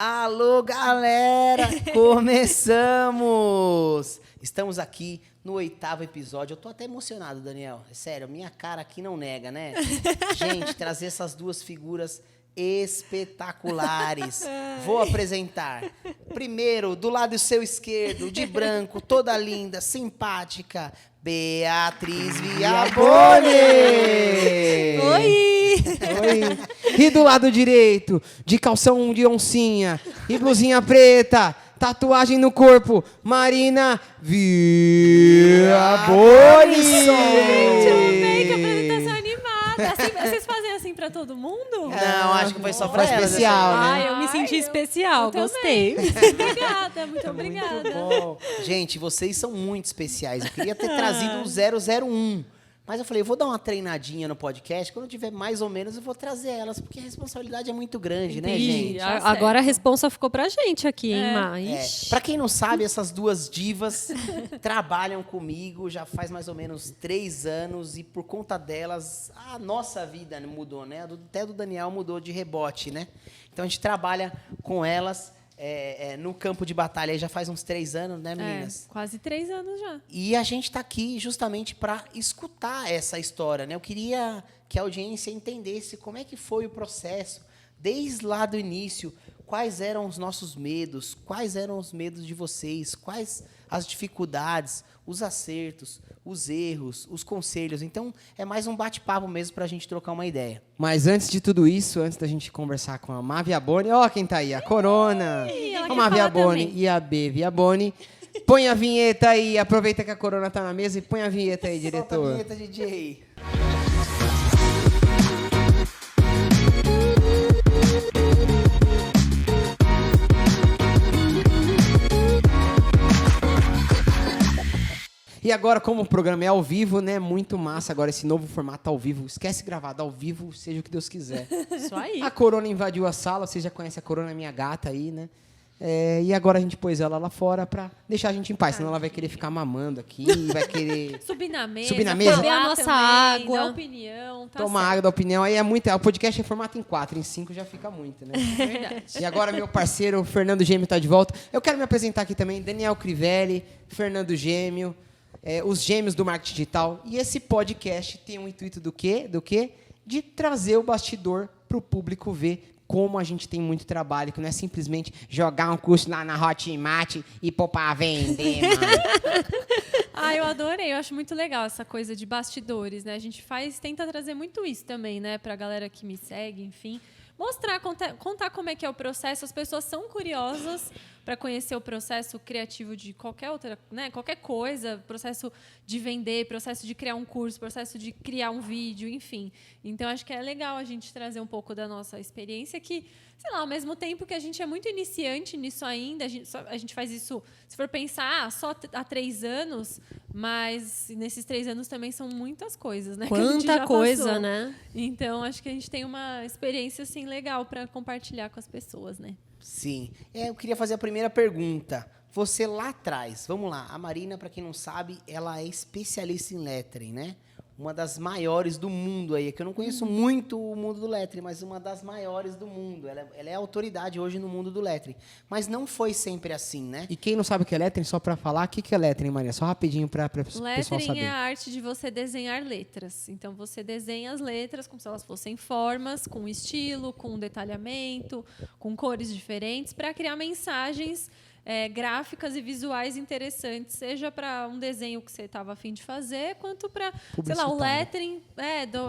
Alô, galera! Começamos! Estamos aqui no 8º episódio. Eu tô até emocionado, Daniel. É sério, minha cara aqui não nega, né? Gente, trazer essas duas figuras espetaculares. Vou apresentar. Primeiro, do lado seu esquerdo, de branco, toda linda, simpática, Beatriz Viaboni! Oi! Oi. E do lado direito, de calção de oncinha e blusinha preta, tatuagem no corpo, Marina Viaboni! Gente, eu amei, que apresentação animada. Assim, vocês fazem assim pra todo mundo? Não, acho que foi só pra Foi ela. especial, né? Ai, eu me senti especial, eu gostei. Muito obrigada, muito obrigada. Bom, gente, vocês são muito especiais. Eu queria ter trazido o 001. Mas eu falei, eu vou dar uma treinadinha no podcast. Quando eu tiver mais ou menos, eu vou trazer elas. Porque a responsabilidade é muito grande, né, gente? Ih, Agora a responsa ficou pra gente aqui, hein, É. mas... Pra quem não sabe, essas duas divas trabalham comigo já faz mais ou menos 3 anos. E por conta delas, a nossa vida mudou, né? Até do Daniel mudou de rebote, né? Então a gente trabalha com elas no campo de batalha aí já faz uns 3 anos, né, meninas? Quase 3 anos já. E a gente está aqui justamente para escutar essa história, né? Eu queria que a audiência entendesse como é que foi o processo, desde lá do início, quais eram os nossos medos, quais eram os medos de vocês, quais as dificuldades, os acertos, os erros, os conselhos. Então, é mais um bate-papo mesmo para a gente trocar uma ideia. Mas antes de tudo isso, antes da gente conversar com a Má Viaboni, ó quem tá aí, a Corona, ela a quer Má falar Viaboni também. e a B Viaboni. Põe a vinheta aí, aproveita que a Corona tá na mesa e põe a vinheta aí, Solta a diretor. vinheta, DJ. E agora, como o programa é ao vivo, né? Muito massa agora esse novo formato ao vivo. Esquece gravado ao vivo, seja o que Deus quiser. Isso aí. A Corona invadiu a sala, você já conhece a Corona, minha gata aí, né? E agora a gente pôs ela lá fora pra deixar a gente em paz, senão ela vai querer ficar mamando aqui, vai querer Subir na mesa, Subir na mesa. falar Beber a nossa também, água. dar opinião. Tá tomar certo. água da opinião. Aí é muito. O podcast é formato em 4, em 5 já fica muito, né? Verdade. E agora meu parceiro, Fernando Gêmeo, tá de volta. Eu quero me apresentar aqui também, Daniel Crivelli, Fernando Gêmeo, os gêmeos do marketing digital. E esse podcast tem um intuito do quê? De trazer o bastidor para o público ver como a gente tem muito trabalho, que não é simplesmente jogar um curso lá na Hotmart e pôr para vender, mano. Ah, eu adorei. Eu acho muito legal essa coisa de bastidores, né? A gente tenta trazer muito isso também, né? Pra galera que me segue, enfim. Mostrar, contar como é que é o processo. As pessoas são curiosas para conhecer o processo criativo de qualquer outra, né? Qualquer coisa, processo de vender, processo de criar um curso, processo de criar um vídeo, enfim. Então, acho que é legal a gente trazer um pouco da nossa experiência que, sei lá, ao mesmo tempo que a gente é muito iniciante nisso ainda, a gente faz isso, se for pensar, só há 3 anos, mas nesses 3 anos também são muitas coisas, né? que a gente Quanta já coisa, passou. né? Então, acho que a gente tem uma experiência, assim, legal para compartilhar com as pessoas, né? Sim. Eu queria fazer a primeira pergunta. Você lá atrás, vamos lá, a Marina, para quem não sabe, ela é especialista em lettering, né? Uma das maiores do mundo aí, que eu não conheço muito o mundo do lettering, mas uma das maiores do mundo. Ela é autoridade hoje no mundo do lettering. Mas não foi sempre assim, né? E quem não sabe o que é lettering, só para falar, o que é lettering, Maria? Só rapidinho para o pessoal Lettering saber. é a arte de você desenhar letras. Então, você desenha as letras como se elas fossem formas, com estilo, com detalhamento, com cores diferentes, para criar mensagens gráficas e visuais interessantes, seja para um desenho que você estava a fim de fazer, quanto para, sei lá, o lettering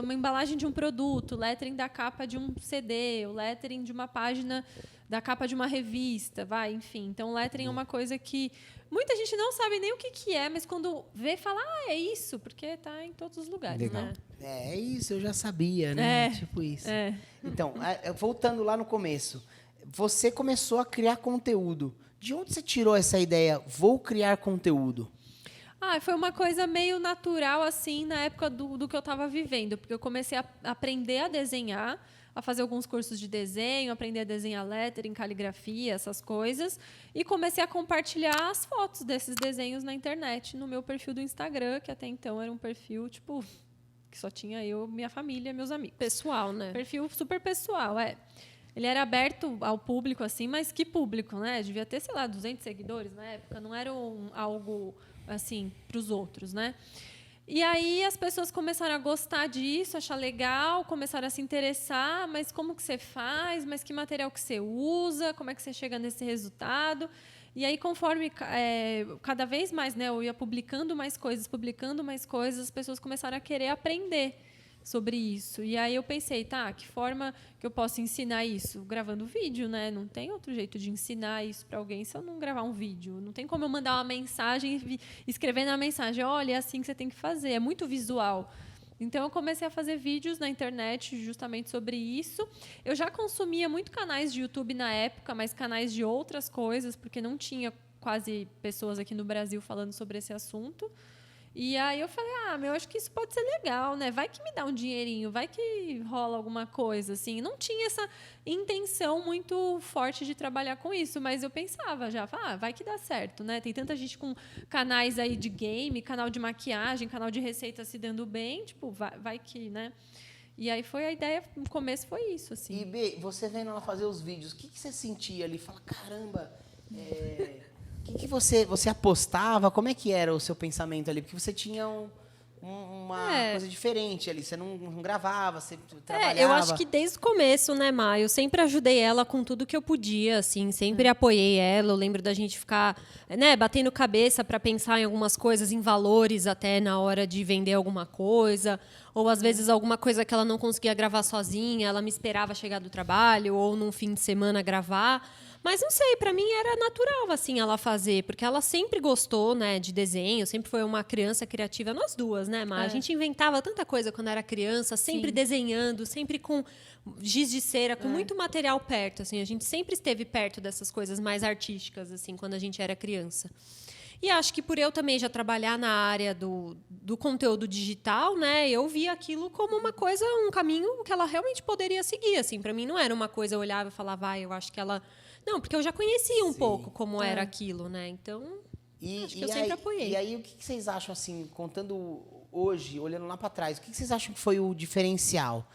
uma embalagem de um produto, o lettering da capa de um CD, o lettering de uma página da capa de uma revista, enfim. Então, o lettering é uma coisa que muita gente não sabe nem o que é, mas quando vê, fala, é isso, porque está em todos os lugares, Legal. né? É isso, eu já sabia, né? Tipo isso. Então, voltando lá no começo, você começou a criar conteúdo. De onde você tirou essa ideia? Vou criar conteúdo. Foi uma coisa meio natural, assim, na época do que eu estava vivendo, porque eu comecei a aprender a desenhar, a fazer alguns cursos de desenho, aprender a desenhar lettering, caligrafia, essas coisas, e comecei a compartilhar as fotos desses desenhos na internet, no meu perfil do Instagram, que até então era um perfil, tipo, que só tinha eu, minha família, meus amigos. Pessoal, né? Perfil super pessoal, ele era aberto ao público, assim, mas que público, né? Devia ter, sei lá, 200 seguidores na época, não era algo, assim, para os outros, né? E aí as pessoas começaram a gostar disso, achar legal, começaram a se interessar, mas como que você faz? Mas que material que você usa? Como é que você chega nesse resultado? E aí, conforme cada vez mais, né, eu ia publicando mais coisas, as pessoas começaram a querer aprender sobre isso. E aí eu pensei, tá, que forma que eu posso ensinar isso? Gravando vídeo, né? Não tem outro jeito de ensinar isso para alguém se eu não gravar um vídeo. Não tem como eu mandar uma mensagem e escrever na mensagem, olha, é assim que você tem que fazer. É muito visual. Então, eu comecei a fazer vídeos na internet justamente sobre isso. Eu já consumia muito canais de YouTube na época, mas canais de outras coisas, porque não tinha quase pessoas aqui no Brasil falando sobre esse assunto. E aí eu falei, acho que isso pode ser legal, né? Vai que me dá um dinheirinho, vai que rola alguma coisa, assim. Não tinha essa intenção muito forte de trabalhar com isso, mas eu pensava já, vai que dá certo, né? Tem tanta gente com canais aí de game, canal de maquiagem, canal de receita se dando bem, tipo, vai que, né? E aí foi a ideia, no começo foi isso, assim. E, B, você vendo ela fazer os vídeos, o que você sentia ali? Fala, caramba, o que você apostava? Como é que era o seu pensamento ali? Porque você tinha uma coisa diferente ali. Você não gravava, você trabalhava. Eu acho que desde o começo, né, Má? Eu sempre ajudei ela com tudo que eu podia, assim. Sempre apoiei ela. Eu lembro da gente ficar, né, batendo cabeça para pensar em algumas coisas, em valores até na hora de vender alguma coisa. Ou, às vezes, alguma coisa que ela não conseguia gravar sozinha. Ela me esperava chegar do trabalho ou num fim de semana gravar. Mas não sei, para mim era natural assim ela fazer, porque ela sempre gostou, né, de desenho, sempre foi uma criança criativa, nós duas, né, Má? A gente inventava tanta coisa quando era criança, sempre desenhando, sempre com giz de cera, com muito material perto, assim, a gente sempre esteve perto dessas coisas mais artísticas assim quando a gente era criança. E acho que por eu também já trabalhar na área do conteúdo digital, né, eu via aquilo como uma coisa, um caminho que ela realmente poderia seguir, assim, para mim não era uma coisa eu olhava e falava, eu acho que ela... Não, porque eu já conhecia um pouco como era aquilo, né? Então, acho que eu sempre apoiei. E aí, o que vocês acham, assim, contando hoje, olhando lá para trás, o que vocês acham que foi o diferencial?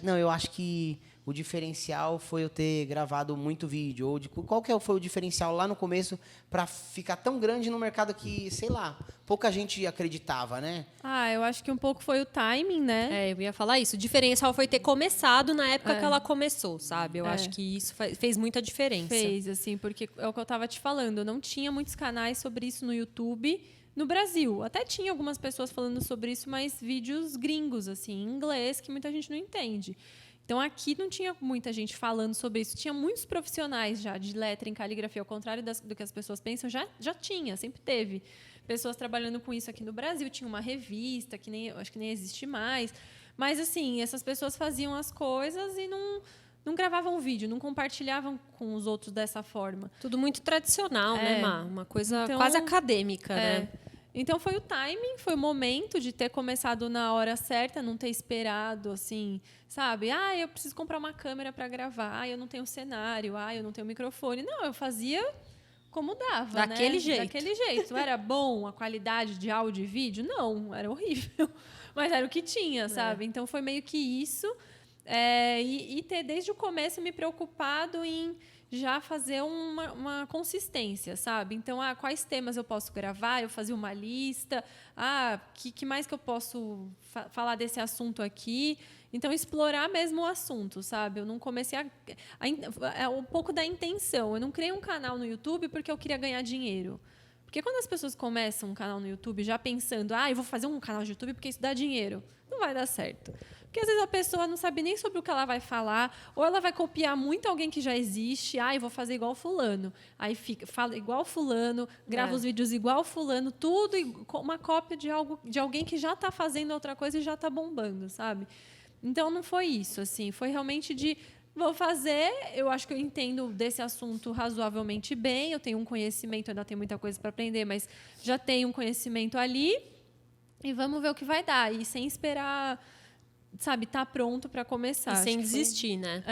Não, eu acho que o diferencial foi eu ter gravado muito vídeo. Ou qual que foi o diferencial lá no começo para ficar tão grande no mercado que, sei lá, pouca gente acreditava, né? Eu acho que um pouco foi o timing, né? Eu ia falar isso. O diferencial foi ter começado na época que ela começou, sabe? Eu acho que isso fez muita diferença. Fez, assim, porque é o que eu estava te falando. Não tinha muitos canais sobre isso no YouTube no Brasil. Até tinha algumas pessoas falando sobre isso, mas vídeos gringos, assim, em inglês, que muita gente não entende. Então, aqui não tinha muita gente falando sobre isso. Tinha muitos profissionais já de lettering, caligrafia, ao contrário do que as pessoas pensam, já tinha, sempre teve. Pessoas trabalhando com isso aqui no Brasil. Tinha uma revista, acho que nem existe mais. Mas, assim, essas pessoas faziam as coisas e não gravavam vídeo, não compartilhavam com os outros dessa forma. Tudo muito tradicional, né, Má? Uma coisa quase acadêmica, né? Então, foi o timing, foi o momento de ter começado na hora certa, não ter esperado, assim, sabe? Eu preciso comprar uma câmera para gravar, eu não tenho cenário, eu não tenho microfone. Não, eu fazia como dava, Daquele né? jeito. Daquele jeito. Era bom a qualidade de áudio e vídeo? Não, era horrível. Mas era o que tinha, sabe? Então, foi meio que isso. E ter, desde o começo, me preocupado em já fazer uma consistência, sabe? Então, quais temas eu posso gravar? Eu fazia uma lista. Que mais que eu posso falar desse assunto aqui? Então, explorar mesmo o assunto, sabe? Eu não comecei um pouco da intenção. Eu não criei um canal no YouTube porque eu queria ganhar dinheiro. Porque quando as pessoas começam um canal no YouTube já pensando, eu vou fazer um canal de YouTube porque isso dá dinheiro, não vai dar certo. Porque, às vezes, a pessoa não sabe nem sobre o que ela vai falar, ou ela vai copiar muito alguém que já existe. Eu vou fazer igual fulano. Aí fala igual fulano, grava os vídeos igual fulano, tudo uma cópia de alguém que já está fazendo outra coisa e já está bombando, sabe? Então, não foi isso, assim. Foi realmente vou fazer, eu acho que eu entendo desse assunto razoavelmente bem, eu tenho um conhecimento, ainda tenho muita coisa para aprender, mas já tenho um conhecimento ali, e vamos ver o que vai dar. E sem esperar... sabe, tá pronto para começar. E sem desistir, né?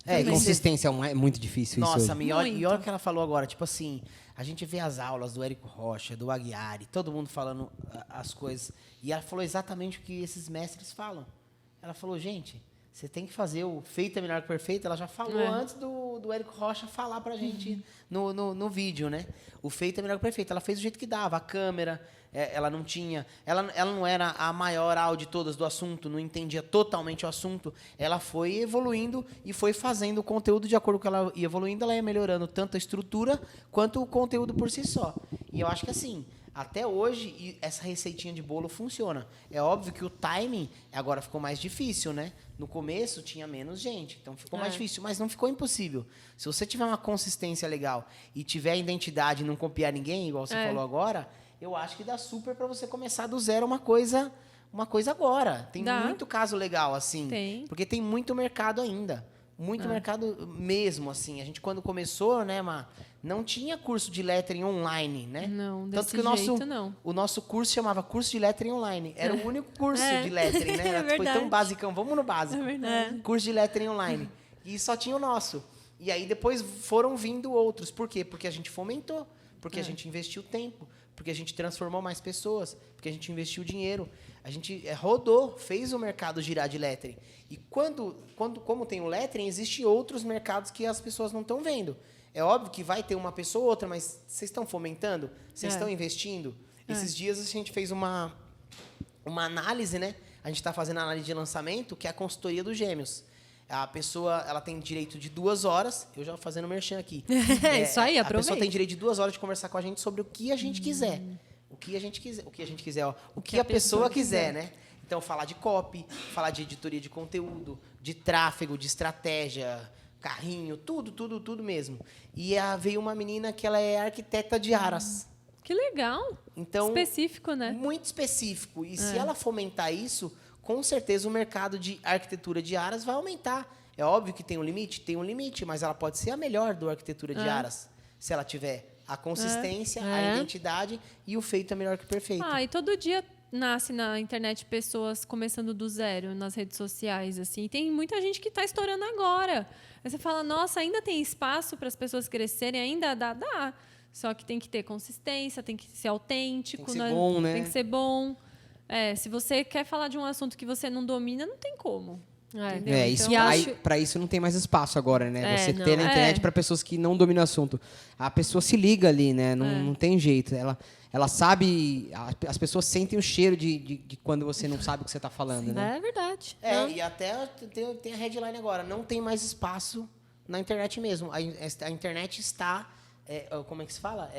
E consistência é muito difícil isso. Nossa, e olha o que ela falou agora. Tipo assim, a gente vê as aulas do Érico Rocha, do Aguiari, todo mundo falando as coisas. E ela falou exatamente o que esses mestres falam. Ela falou, gente, Você tem que fazer o feito é melhor que perfeito. Ela já falou antes do Érico Rocha falar pra gente no vídeo, né? O feito é melhor que perfeito. Ela fez do jeito que dava. A câmera, ela não tinha... Ela não era a maior áudio de todas do assunto, não entendia totalmente o assunto. Ela foi evoluindo e foi fazendo o conteúdo de acordo com ela ia evoluindo. Ela ia melhorando tanto a estrutura quanto o conteúdo por si só. E eu acho que assim... Até hoje, essa receitinha de bolo funciona. É óbvio que o timing agora ficou mais difícil, né? No começo tinha menos gente, então ficou mais difícil, mas não ficou impossível. Se você tiver uma consistência legal e tiver a identidade e não copiar ninguém, igual você falou agora, eu acho que dá super para você começar do zero uma coisa agora. Tem muito caso legal, assim. Tem. Porque tem muito mercado ainda. Muito mercado mesmo, assim. A gente, quando começou, né, Má, não tinha curso de lettering online, né? Não, Tanto desse que jeito não. o nosso curso chamava Curso de Lettering Online. Era o único curso de lettering, né? Foi verdade. tão basicão. Vamos no básico. É verdade. Curso de Lettering Online. E só tinha o nosso. E aí depois foram vindo outros. Por quê? Porque a gente fomentou. Porque a gente investiu tempo. Porque a gente transformou mais pessoas. Porque a gente investiu dinheiro. A gente rodou, fez o mercado girar de lettering. E como tem o lettering, existem outros mercados que as pessoas não estão vendo. É óbvio que vai ter uma pessoa ou outra, mas vocês estão fomentando? Vocês estão investindo? Esses dias a gente fez uma análise, né? A gente está fazendo a análise de lançamento, que é a consultoria dos Gêmeos. A pessoa, ela tem direito de 2 horas, eu já vou fazendo merchan aqui. Isso aí, A pessoa aproveita. tem direito de 2 horas de conversar com a gente sobre o que a gente quiser. O que a pessoa quiser, né? Então, falar de copy, falar de editoria de conteúdo, de tráfego, de estratégia, carrinho, tudo mesmo. E veio uma menina que ela é arquiteta de aras. Que legal. Então, Específico, né? muito específico. E se ela fomentar isso, com certeza o mercado de arquitetura de aras vai aumentar. É óbvio que tem um limite, mas ela pode ser a melhor do arquitetura de aras, se ela tiver a consistência, a identidade e o feito é melhor que perfeito. E todo dia nasce na internet pessoas começando do zero nas redes sociais, assim. Tem muita gente que está estourando agora. Aí você fala, nossa, ainda tem espaço para as pessoas crescerem? Ainda dá? Dá. Só que tem que ter consistência, tem que ser autêntico. Tem que ser bom, né? Tem que ser bom. Se você quer falar de um assunto que você não domina, não tem como. Entendeu? Isso, Então, para isso não tem mais espaço agora, né? Você não. ter na internet para pessoas que não dominam o assunto. A pessoa se liga ali, né? Não tem jeito. Ela sabe... As pessoas sentem o cheiro de quando você não sabe o que você está falando, né? É verdade. E até tem a headline agora. Não tem mais espaço na internet mesmo. A internet está... como é que se fala?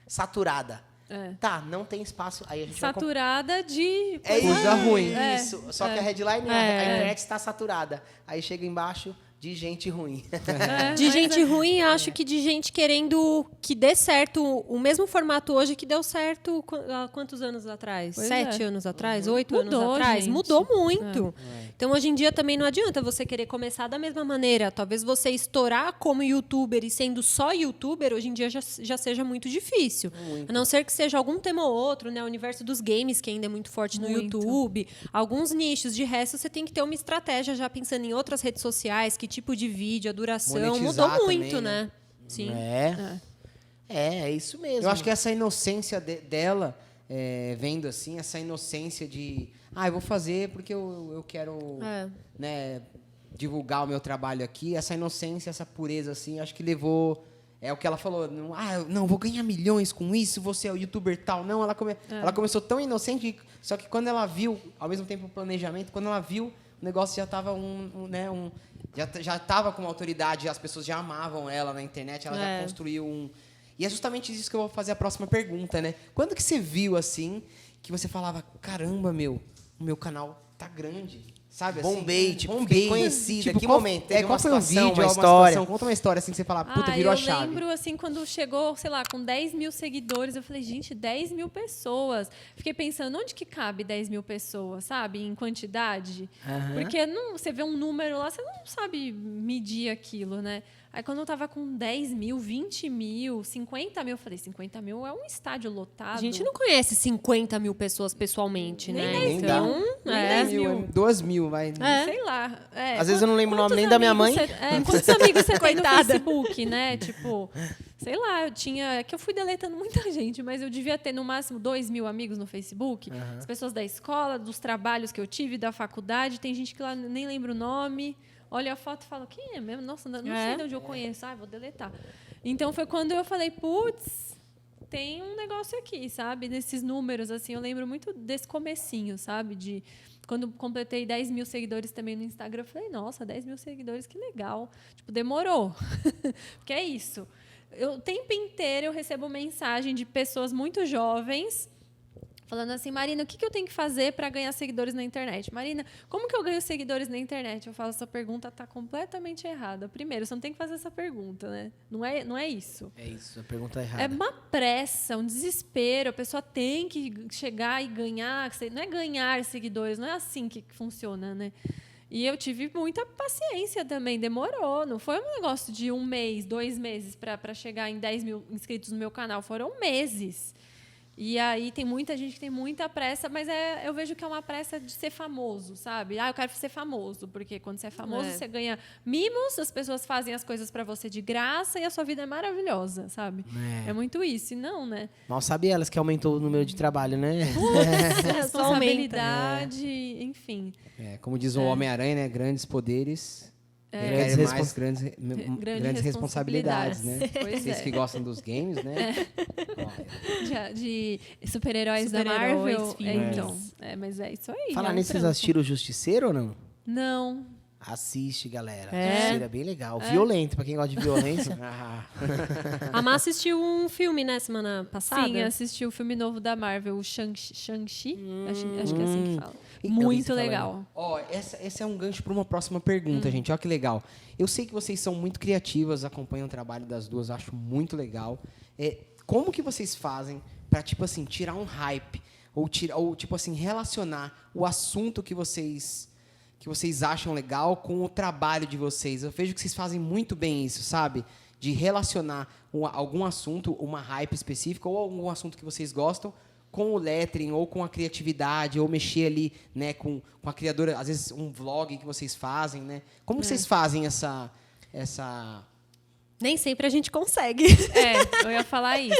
Saturada. Tá, não tem espaço. Aí a gente saturada de... Coisa ruim. Isso. Só que a headline a internet está saturada. Aí chega embaixo de gente ruim. De gente ruim, acho que de gente querendo que dê certo o mesmo formato hoje que deu certo há quantos anos atrás? Pois 7 anos atrás? 8 anos Mudou, atrás? gente. Mudou muito. Então, hoje em dia, também não adianta você querer começar da mesma maneira. Talvez você estourar como youtuber e sendo só youtuber, hoje em dia já seja muito difícil. A não ser que seja algum tema ou outro, né? O universo dos games, que ainda é muito forte no YouTube. Alguns nichos. De resto, você tem que ter uma estratégia já pensando em outras redes sociais, que tipo de vídeo, a duração. Monetizar Mudou muito, também, né? Sim. É isso mesmo. Eu acho que essa inocência dela, vendo assim, essa inocência de... eu vou fazer porque eu quero né, divulgar o meu trabalho aqui. Essa inocência, essa pureza, assim, acho que levou... É o que ela falou. Não, vou ganhar milhões com isso, você é o youtuber tal. Não, ela começou tão inocente, só que quando ela viu, ao mesmo tempo o planejamento, quando ela viu, o negócio já estava já estava com uma autoridade, as pessoas já amavam ela na internet, ela já construiu um... E é justamente isso que eu vou fazer a próxima pergunta, né? Quando que você viu, assim, que você falava, caramba, o meu canal tá grande, sabe? Bombei, assim, fiquei conhecida. Tipo, Que momento? Teve qual uma foi o situação, vídeo, uma uma história? situação? Conta uma história, assim, que você fala, puta, virou a chave. Eu lembro, assim, quando chegou, sei lá, com 10 mil seguidores, eu falei, gente, 10 mil pessoas. Fiquei pensando, onde que cabe 10 mil pessoas, sabe? Em quantidade. Porque você vê um número lá, você não sabe medir aquilo, né? Aí quando eu tava com 10 mil, 20 mil, 50 mil, eu falei, 50 mil é um estádio lotado. A gente não conhece 50 mil pessoas pessoalmente, Nem né? 10 Então, mil. é. 2 mil, vai. Sei lá. Às vezes eu não lembro o nome nem da minha mãe. Quantos amigos você tem no Coitada. Facebook, né? Tipo, sei lá, eu tinha... É que eu fui deletando muita gente, mas eu devia ter no máximo 2 mil amigos no Facebook. As pessoas da escola, dos trabalhos que eu tive, da faculdade. Tem gente que lá nem lembra o nome. Olha a foto e fala, quem é mesmo? Nossa, não sei de onde eu conheço. Vou deletar. Então, foi quando eu falei, putz, tem um negócio aqui, sabe? Desses números, assim, eu lembro muito desse comecinho, sabe? De quando completei 10 mil seguidores também no Instagram, eu falei, nossa, 10 mil seguidores, que legal. Tipo, demorou. Porque é isso. O tempo inteiro eu recebo mensagem de pessoas muito jovens falando assim, Marina, o que eu tenho que fazer para ganhar seguidores na internet? Marina, como que eu ganho seguidores na internet? Eu falo, essa pergunta está completamente errada. Primeiro, você não tem que fazer essa pergunta, né? Não é isso. É isso, a pergunta é errada. É uma pressa, um desespero. A pessoa tem que chegar e ganhar. Não é ganhar seguidores, não é assim que funciona, né? E eu tive muita paciência também, demorou. Não foi um negócio de 1 mês, 2 meses para chegar em 10 mil inscritos no meu canal. Foram meses. E aí tem muita gente que tem muita pressa, mas eu vejo que é uma pressa de ser famoso, sabe? Eu quero ser famoso, porque quando você é famoso, você ganha mimos, as pessoas fazem as coisas para você de graça e a sua vida é maravilhosa, sabe? É muito isso. E não, né? Mal sabe elas que aumentou o número de trabalho, né? Responsabilidade, enfim. Como diz o Homem-Aranha, né? Grandes poderes... Grandes mais grandes responsabilidades, né? Pois Vocês que gostam dos games, né? De super-heróis da Super-heróis, Marvel. filmes. Então, mas é isso aí. Falar é um nisso, vocês trampo. assistiram o Justiceiro ou não? Não. Assiste, galera. É? Justiceiro é bem legal. Violento, pra quem gosta de violência. A Má assistiu um filme, né, semana passada? Sim, assisti o filme novo da Marvel, o Shang-Chi. Acho que é assim que fala. Então, Muito você fala aí. legal. Ó, esse é um gancho para uma próxima pergunta, gente. Olha que legal. Eu sei que vocês são muito criativas, acompanham o trabalho das duas, acho muito legal. Como que vocês fazem para, tipo assim, tirar um hype ou tipo assim, relacionar o assunto que vocês acham legal com o trabalho de vocês? Eu vejo que vocês fazem muito bem isso, sabe? De relacionar algum assunto, uma hype específica ou algum assunto que vocês gostam com o lettering, ou com a criatividade, ou mexer ali, né, com a criadora, às vezes um vlog que vocês fazem, né? Como que vocês fazem essa... Nem sempre a gente consegue. Eu ia falar isso.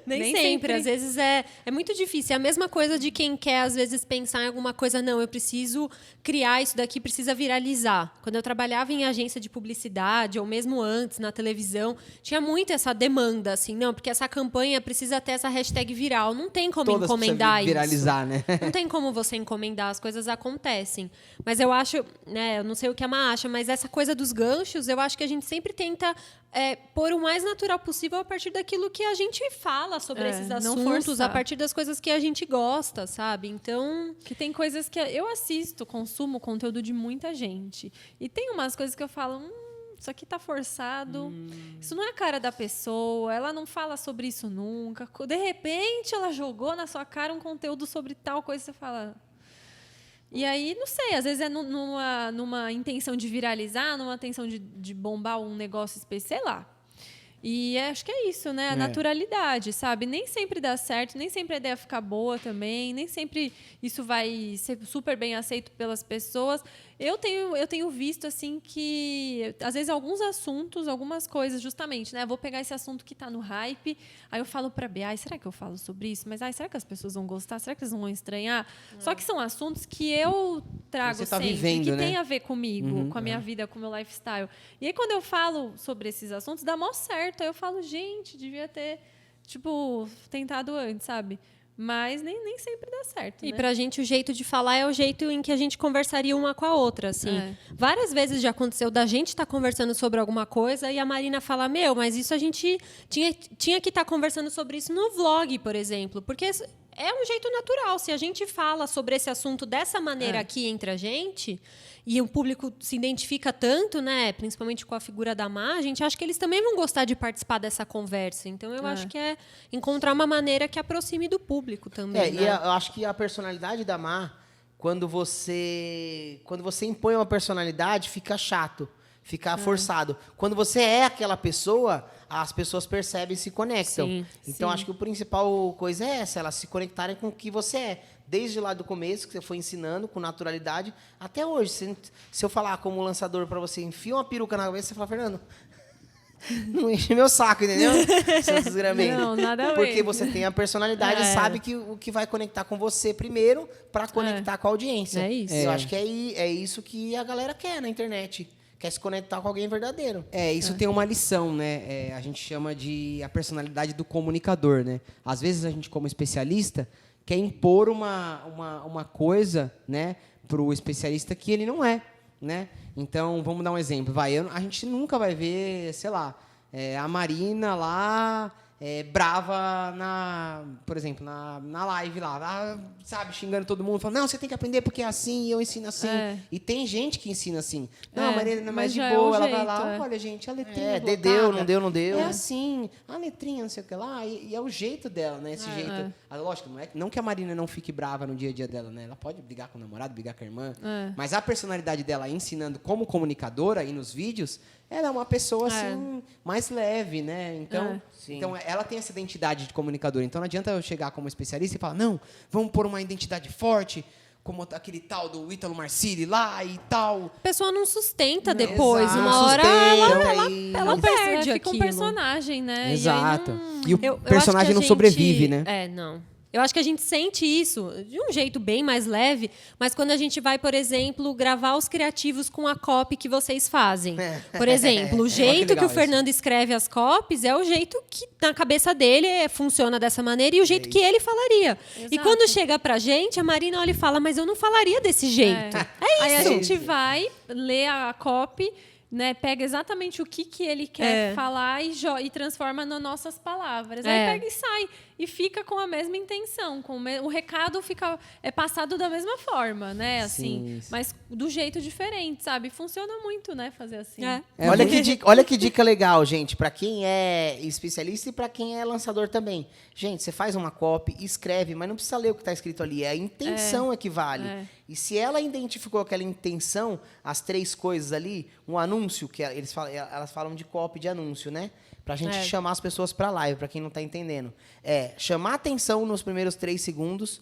Nem sempre. Às vezes é muito difícil. É a mesma coisa de quem quer, às vezes, pensar em alguma coisa. Não, eu preciso criar isso daqui, precisa viralizar. Quando eu trabalhava em agência de publicidade, ou mesmo antes, na televisão, tinha muito essa demanda, assim. Não, porque essa campanha precisa ter essa hashtag viral. Não tem como Todas encomendar viralizar, isso. né? Não tem como você encomendar, as coisas acontecem. Mas eu acho, né, eu não sei o que a Má acha, mas essa coisa dos ganchos, eu acho que a gente sempre tenta pôr o mais natural possível a partir daquilo que a gente fala sobre esses não assuntos, forçar. a partir das coisas que a gente gosta, sabe? Então, Que tem coisas que eu assisto, consumo conteúdo de muita gente. E tem umas coisas que eu falo, isso aqui tá forçado, isso não é a cara da pessoa, ela não fala sobre isso nunca. De repente, ela jogou na sua cara um conteúdo sobre tal coisa, você fala... E aí, não sei, às vezes é numa intenção de viralizar, numa intenção de bombar um negócio específico, sei lá. E acho que é isso, né? A naturalidade, sabe? Nem sempre dá certo, nem sempre a ideia fica boa também, nem sempre isso vai ser super bem aceito pelas pessoas. Eu tenho visto, assim, que às vezes alguns assuntos, algumas coisas, justamente, né? Vou pegar esse assunto que está no hype, aí eu falo para B, será que eu falo sobre isso? Mas será que as pessoas vão gostar? Será que eles vão estranhar? Só que são assuntos que eu trago Você tá sempre, vivendo, que né? tem a ver comigo, com a minha vida, com o meu lifestyle. E aí, quando eu falo sobre esses assuntos, dá mó certo. Aí eu falo, gente, devia ter, tentado antes, sabe? Mas nem sempre dá certo, e né? pra gente o jeito de falar é o jeito em que a gente conversaria uma com a outra, assim. Várias vezes já aconteceu da gente estar conversando sobre alguma coisa e a Marina falar, mas isso a gente tinha que estar conversando sobre isso no vlog, por exemplo, porque é um jeito natural. Se a gente fala sobre esse assunto dessa maneira aqui entre a gente, e o público se identifica tanto, né, principalmente com a figura da Má, a gente acha que eles também vão gostar de participar dessa conversa. Então, eu acho que é encontrar uma maneira que aproxime do público também. E eu acho que a personalidade da Má, quando você impõe uma personalidade, fica chato. ficar forçado. Quando você é aquela pessoa, as pessoas percebem e se conectam. Sim, Então, sim. acho que o principal coisa é essa, elas se conectarem com o que você é. Desde lá do começo, que você foi ensinando com naturalidade, até hoje. Se eu falar como lançador para você, enfia uma peruca na cabeça, você fala, Fernando, não enche meu saco, entendeu? Seu desgramento. Não, nada a ver. Porque você tem a personalidade, sabe que o que vai conectar com você primeiro para conectar com a audiência. É isso. Eu acho que é isso que a galera quer na internet. Quer se conectar com alguém verdadeiro. Isso tem uma lição, né? A gente chama de a personalidade do comunicador, né? Às vezes a gente, como especialista, quer impor uma coisa, né, para o especialista que ele não é, né? Então, vamos dar um exemplo. A gente nunca vai ver, sei lá, a Marina lá brava, por exemplo, na live lá, sabe, xingando todo mundo, falando, não, você tem que aprender porque é assim, e eu ensino assim. E tem gente que ensina assim. Não, a Marina é mais mas de já é boa, o ela vai jeito, lá, olha, gente, a letrinha Deu, blocada. não deu. É assim, a letrinha, não sei o que lá, e é o jeito dela, né? Esse jeito. Lógico, não que a Marina não fique brava no dia a dia dela, né? Ela pode brigar com o namorado, brigar com a irmã, mas a personalidade dela ensinando como comunicadora e nos vídeos, ela é uma pessoa assim mais leve, né? Então, ela tem essa identidade de comunicadora. Então não adianta eu chegar como especialista e falar, não, vamos pôr uma identidade forte, como aquele tal do Ítalo Marcilli lá e tal. A pessoa não sustenta depois. Exato, uma hora sustenta, ela perde fica um aquilo. personagem, né? Exato. E aí não... E o Eu acho personagem que a não gente- sobrevive, né? Não. Eu acho que a gente sente isso de um jeito bem mais leve, mas quando a gente vai, por exemplo, gravar os criativos com a copy que vocês fazem. Por exemplo, o jeito que legal o Fernando escreve as copies é o jeito que na cabeça dele funciona dessa maneira e o jeito que ele falaria. E Exato. quando chega pra gente, a Marina olha e fala, mas eu não falaria desse jeito. Aí a isso. gente vai, lê a copy, né, pega exatamente o que ele quer falar e transforma nas nossas palavras. Aí pega e sai. E fica com a mesma intenção. O recado é passado da mesma forma, né? Assim, Sim. mas do jeito diferente, sabe? Funciona muito, né? Fazer assim. Olha que dica legal, gente, para quem é especialista e para quem é lançador também. Gente, você faz uma copy, escreve, mas não precisa ler o que está escrito ali. A intenção é que vale. E se ela identificou aquela intenção, as 3 coisas ali, um anúncio, que elas falam de copy de anúncio, né? Pra gente chamar as pessoas pra live, pra quem não tá entendendo. Chamar atenção nos primeiros 3 segundos,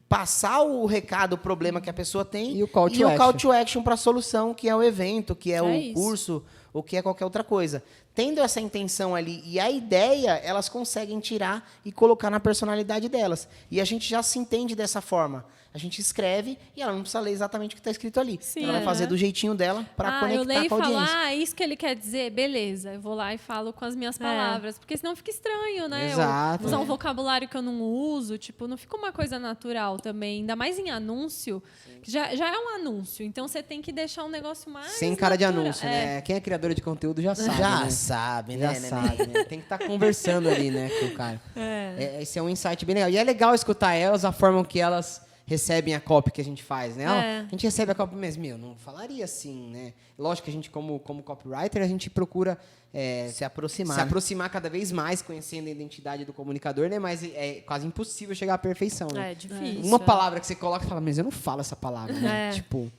passar o recado, o problema que a pessoa tem E o call to action pra solução, que é o evento, que é o isso. curso, ou que é qualquer outra coisa. Tendo essa intenção ali e a ideia, elas conseguem tirar e colocar na personalidade delas. E a gente já se entende dessa forma. A gente escreve e ela não precisa ler exatamente o que está escrito ali. Sim, ela vai fazer do jeitinho dela para eu conectar leio e com a falo, audiência. é isso que ele quer dizer, beleza. Eu vou lá e falo com as minhas palavras. Porque senão fica estranho, né? Exato. Eu usar um vocabulário que eu não uso, tipo, não fica uma coisa natural também. Ainda mais em anúncio, que já é um anúncio. Então você tem que deixar um negócio mais Sem cara de natural. anúncio, né? Quem é criadora de conteúdo já sabe, Já né? sabe, Já né? né? sabe, né? Tem que estar conversando ali, né, com o cara. Esse é um insight bem legal. E é legal escutar elas, a forma que elas recebem a copy que a gente faz, né? A gente recebe a copy mesmo, não falaria assim, né? Lógico que a gente, como copywriter, a gente procura Se aproximar. se aproximar cada vez mais, conhecendo a identidade do comunicador, né? Mas é quase impossível chegar à perfeição, né? É difícil. Uma palavra que você coloca e fala, mas eu não falo essa palavra, né? Tipo,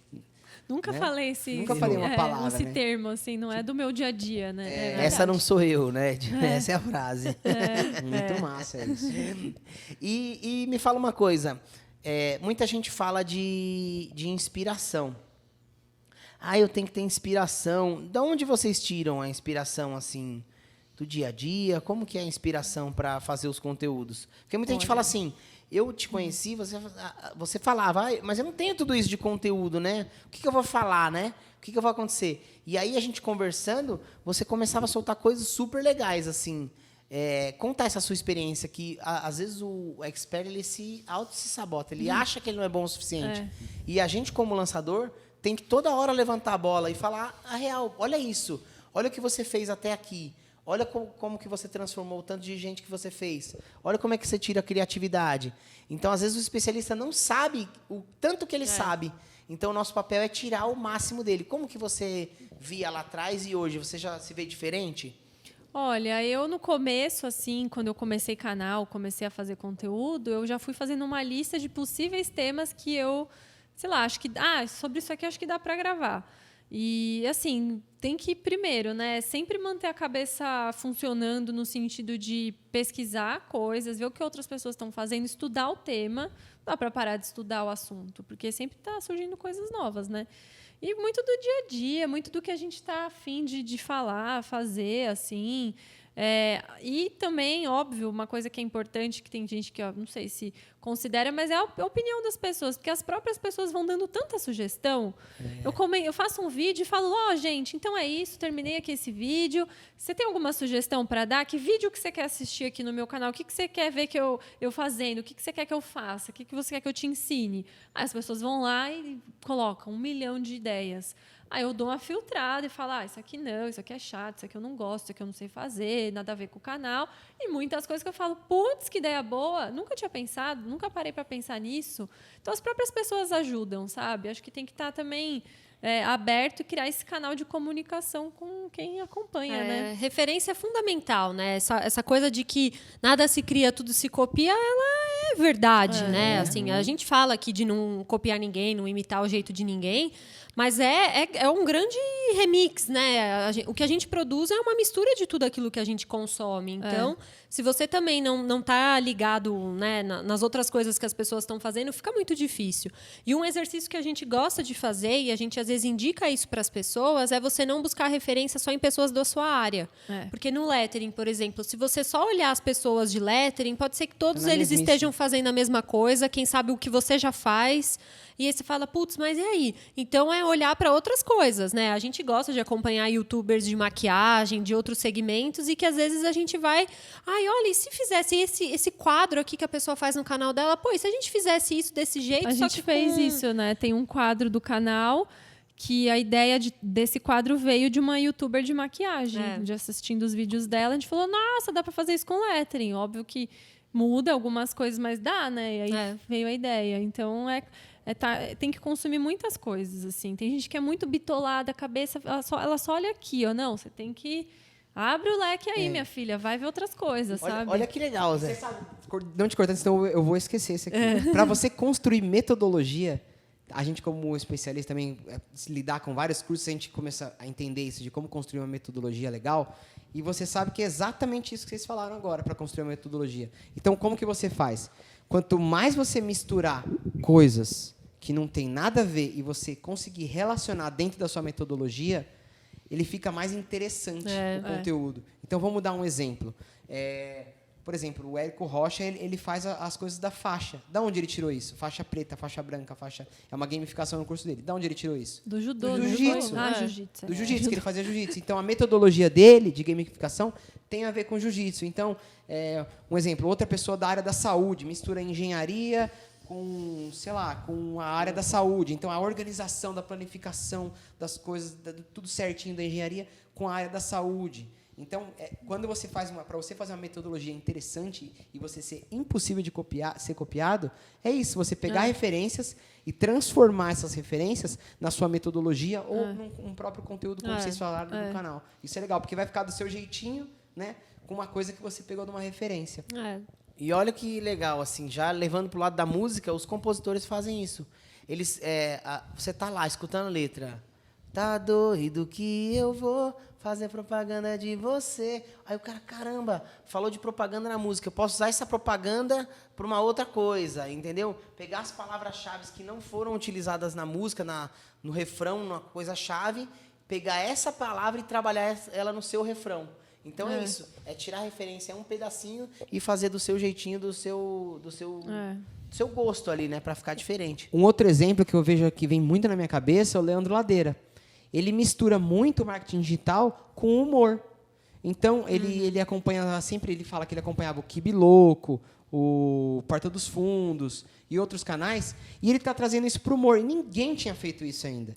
Nunca né? falei Nunca falei uma palavra, esse né? termo, assim, não é do meu dia a dia, né? É Essa verdade. não sou eu, né? Essa é a frase. muito massa isso. E me fala uma coisa. Muita gente fala de inspiração. Eu tenho que ter inspiração. Da onde vocês tiram a inspiração, assim, do dia a dia? Como que é a inspiração para fazer os conteúdos? Porque muita gente fala assim, eu te conheci, você falava, mas eu não tenho tudo isso de conteúdo, né? O que eu vou falar, né? O que vai acontecer? E aí, a gente conversando, você começava a soltar coisas super legais, assim. Contar essa sua experiência, que às vezes o expert ele se sabota, ele acha que ele não é bom o suficiente. E a gente, como lançador, tem que toda hora levantar a bola e falar a real. Olha isso, olha o que você fez até aqui. Olha como que você transformou o tanto de gente que você fez. Olha como é que você tira a criatividade. Então, às vezes, o especialista não sabe o tanto que ele sabe. Então, o nosso papel é tirar o máximo dele. Como que você via lá atrás e hoje? Você já se vê diferente? Olha, eu no começo, assim, quando eu comecei canal, comecei a fazer conteúdo, eu já fui fazendo uma lista de possíveis temas que eu, sei lá, acho que sobre isso aqui acho que dá para gravar. E, assim, tem que, primeiro, né, sempre manter a cabeça funcionando no sentido de pesquisar coisas, ver o que outras pessoas estão fazendo, estudar o tema. Não dá para parar de estudar o assunto, porque sempre está surgindo coisas novas, né? E muito do dia a dia, muito do que a gente está afim de falar, fazer, assim. E também, óbvio, uma coisa que é importante, que tem gente que, ó, não sei se considera, mas é a opinião das pessoas, porque as próprias pessoas vão dando tanta sugestão. Eu faço um vídeo e falo, gente, então é isso, terminei aqui esse vídeo. Você tem alguma sugestão para dar? Que vídeo que você quer assistir aqui no meu canal? O que você quer ver que eu fazendo? O que você quer que eu faça? O que você quer que eu te ensine? Aí as pessoas vão lá e colocam 1 milhão de ideias. Aí eu dou uma filtrada e falo, isso aqui não, isso aqui é chato, isso aqui eu não gosto, isso aqui eu não sei fazer, nada a ver com o canal. E muitas coisas que eu falo, putz, que ideia boa, nunca tinha pensado, nunca parei para pensar nisso. Então, as próprias pessoas ajudam, sabe? Acho que tem que estar também aberto e criar esse canal de comunicação com quem acompanha, né? Referência é fundamental, né? Essa coisa de que nada se cria, tudo se copia, ela é verdade, né? Assim, a gente fala aqui de não copiar ninguém, não imitar o jeito de ninguém, mas é um grande remix, né? O que a gente produz é uma mistura de tudo aquilo que a gente consome. Então, se você também não está ligado, né, nas outras coisas que as pessoas estão fazendo, fica muito difícil. E um exercício que a gente gosta de fazer, e a gente às vezes indica isso para as pessoas, é você não buscar referência só em pessoas da sua área. Porque no lettering, por exemplo, se você só olhar as pessoas de lettering, pode ser que todos eles estejam fazendo a mesma coisa, quem sabe o que você já faz. E aí você fala, putz, mas e aí? Então é olhar para outras coisas, né? A gente gosta de acompanhar youtubers de maquiagem, de outros segmentos, e que às vezes a gente vai, olha, e se fizesse esse quadro aqui que a pessoa faz no canal dela, e se a gente fizesse isso desse jeito? A gente fez isso, né? Tem um quadro do canal que a ideia desse quadro veio de uma youtuber de maquiagem, de assistindo os vídeos dela. A gente falou, nossa, dá para fazer isso com lettering. Óbvio que muda algumas coisas, mas dá, né? E aí veio a ideia. Então, tem que consumir muitas coisas, assim. Tem gente que é muito bitolada, a cabeça, ela só olha aqui, não, você tem que... Abre o leque aí, minha filha, vai ver outras coisas, sabe? Olha que legal, Zé. Você sabe, não te cortando, senão eu vou esquecer isso aqui. Para você construir metodologia, a gente como especialista também, se lidar com vários cursos, a gente começa a entender isso, de como construir uma metodologia legal. E você sabe que é exatamente isso que vocês falaram agora, para construir uma metodologia. Então, como que você faz? Quanto mais você misturar coisas que não tem nada a ver e você conseguir relacionar dentro da sua metodologia, ele fica mais interessante o conteúdo. Então, vamos dar um exemplo. Por exemplo, o Érico Rocha, ele faz as coisas da faixa. Da onde ele tirou isso? Faixa preta, faixa branca, faixa... É uma gamificação no curso dele. Da onde ele tirou isso? Do judô. Do jiu-jitsu. Jiu-jitsu. Do jiu-jitsu, que ele fazia jiu-jitsu. Então, a metodologia dele, de gamificação, tem a ver com jiu-jitsu. Então, um exemplo, outra pessoa da área da saúde, mistura engenharia com, sei lá, com a área da saúde. Então, a organização da planificação das coisas, tudo certinho da engenharia com a área da saúde. Então, quando você para você fazer uma metodologia interessante e você ser impossível de ser copiado, é isso, você pegar referências e transformar essas referências na sua metodologia ou num próprio conteúdo, como vocês falaram no canal. Isso é legal, porque vai ficar do seu jeitinho, né, com uma coisa que você pegou de uma referência. E olha que legal, assim, já levando para o lado da música, os compositores fazem isso. Eles, você tá lá escutando a letra, tá doido que eu vou fazer propaganda de você. Aí o cara, caramba, falou de propaganda na música. Eu posso usar essa propaganda para uma outra coisa, entendeu? Pegar as palavras-chave que não foram utilizadas na música, no refrão, numa coisa-chave, pegar essa palavra e trabalhar ela no seu refrão. Então é isso, tirar referência, um pedacinho e fazer do seu jeitinho, do seu gosto ali, né, para ficar diferente. Um outro exemplo que eu vejo que vem muito na minha cabeça é o Leandro Ladeira. Ele mistura muito o marketing digital com humor. Então, ele acompanha sempre, ele fala que ele acompanhava o Kibi Louco, o Porta dos Fundos e outros canais, e ele está trazendo isso para o humor. E ninguém tinha feito isso ainda.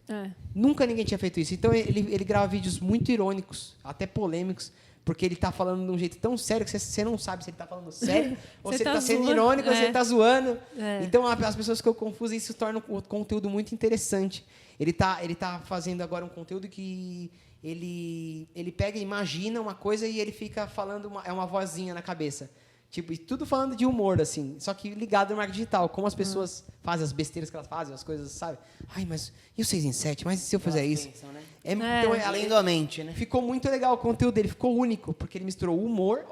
Nunca ninguém tinha feito isso. Então, ele grava vídeos muito irônicos, até polêmicos, porque ele está falando de um jeito tão sério que você não sabe se ele está falando sério ou se ele está sendo irônico ou se ele está zoando. Então, as pessoas ficam confusas e isso torna o conteúdo muito interessante. Ele tá fazendo agora um conteúdo que ele pega e imagina uma coisa e ele fica falando, é uma vozinha na cabeça. Tipo, e tudo falando de humor, assim, só que ligado no marketing digital, como as pessoas fazem, as besteiras que elas fazem, as coisas, sabe? Ai, mas e o 6 em 7? Mas e se eu fizer isso? Pensam, né? Então, Além da mente, né? ficou muito legal o conteúdo dele, ficou único, porque ele misturou humor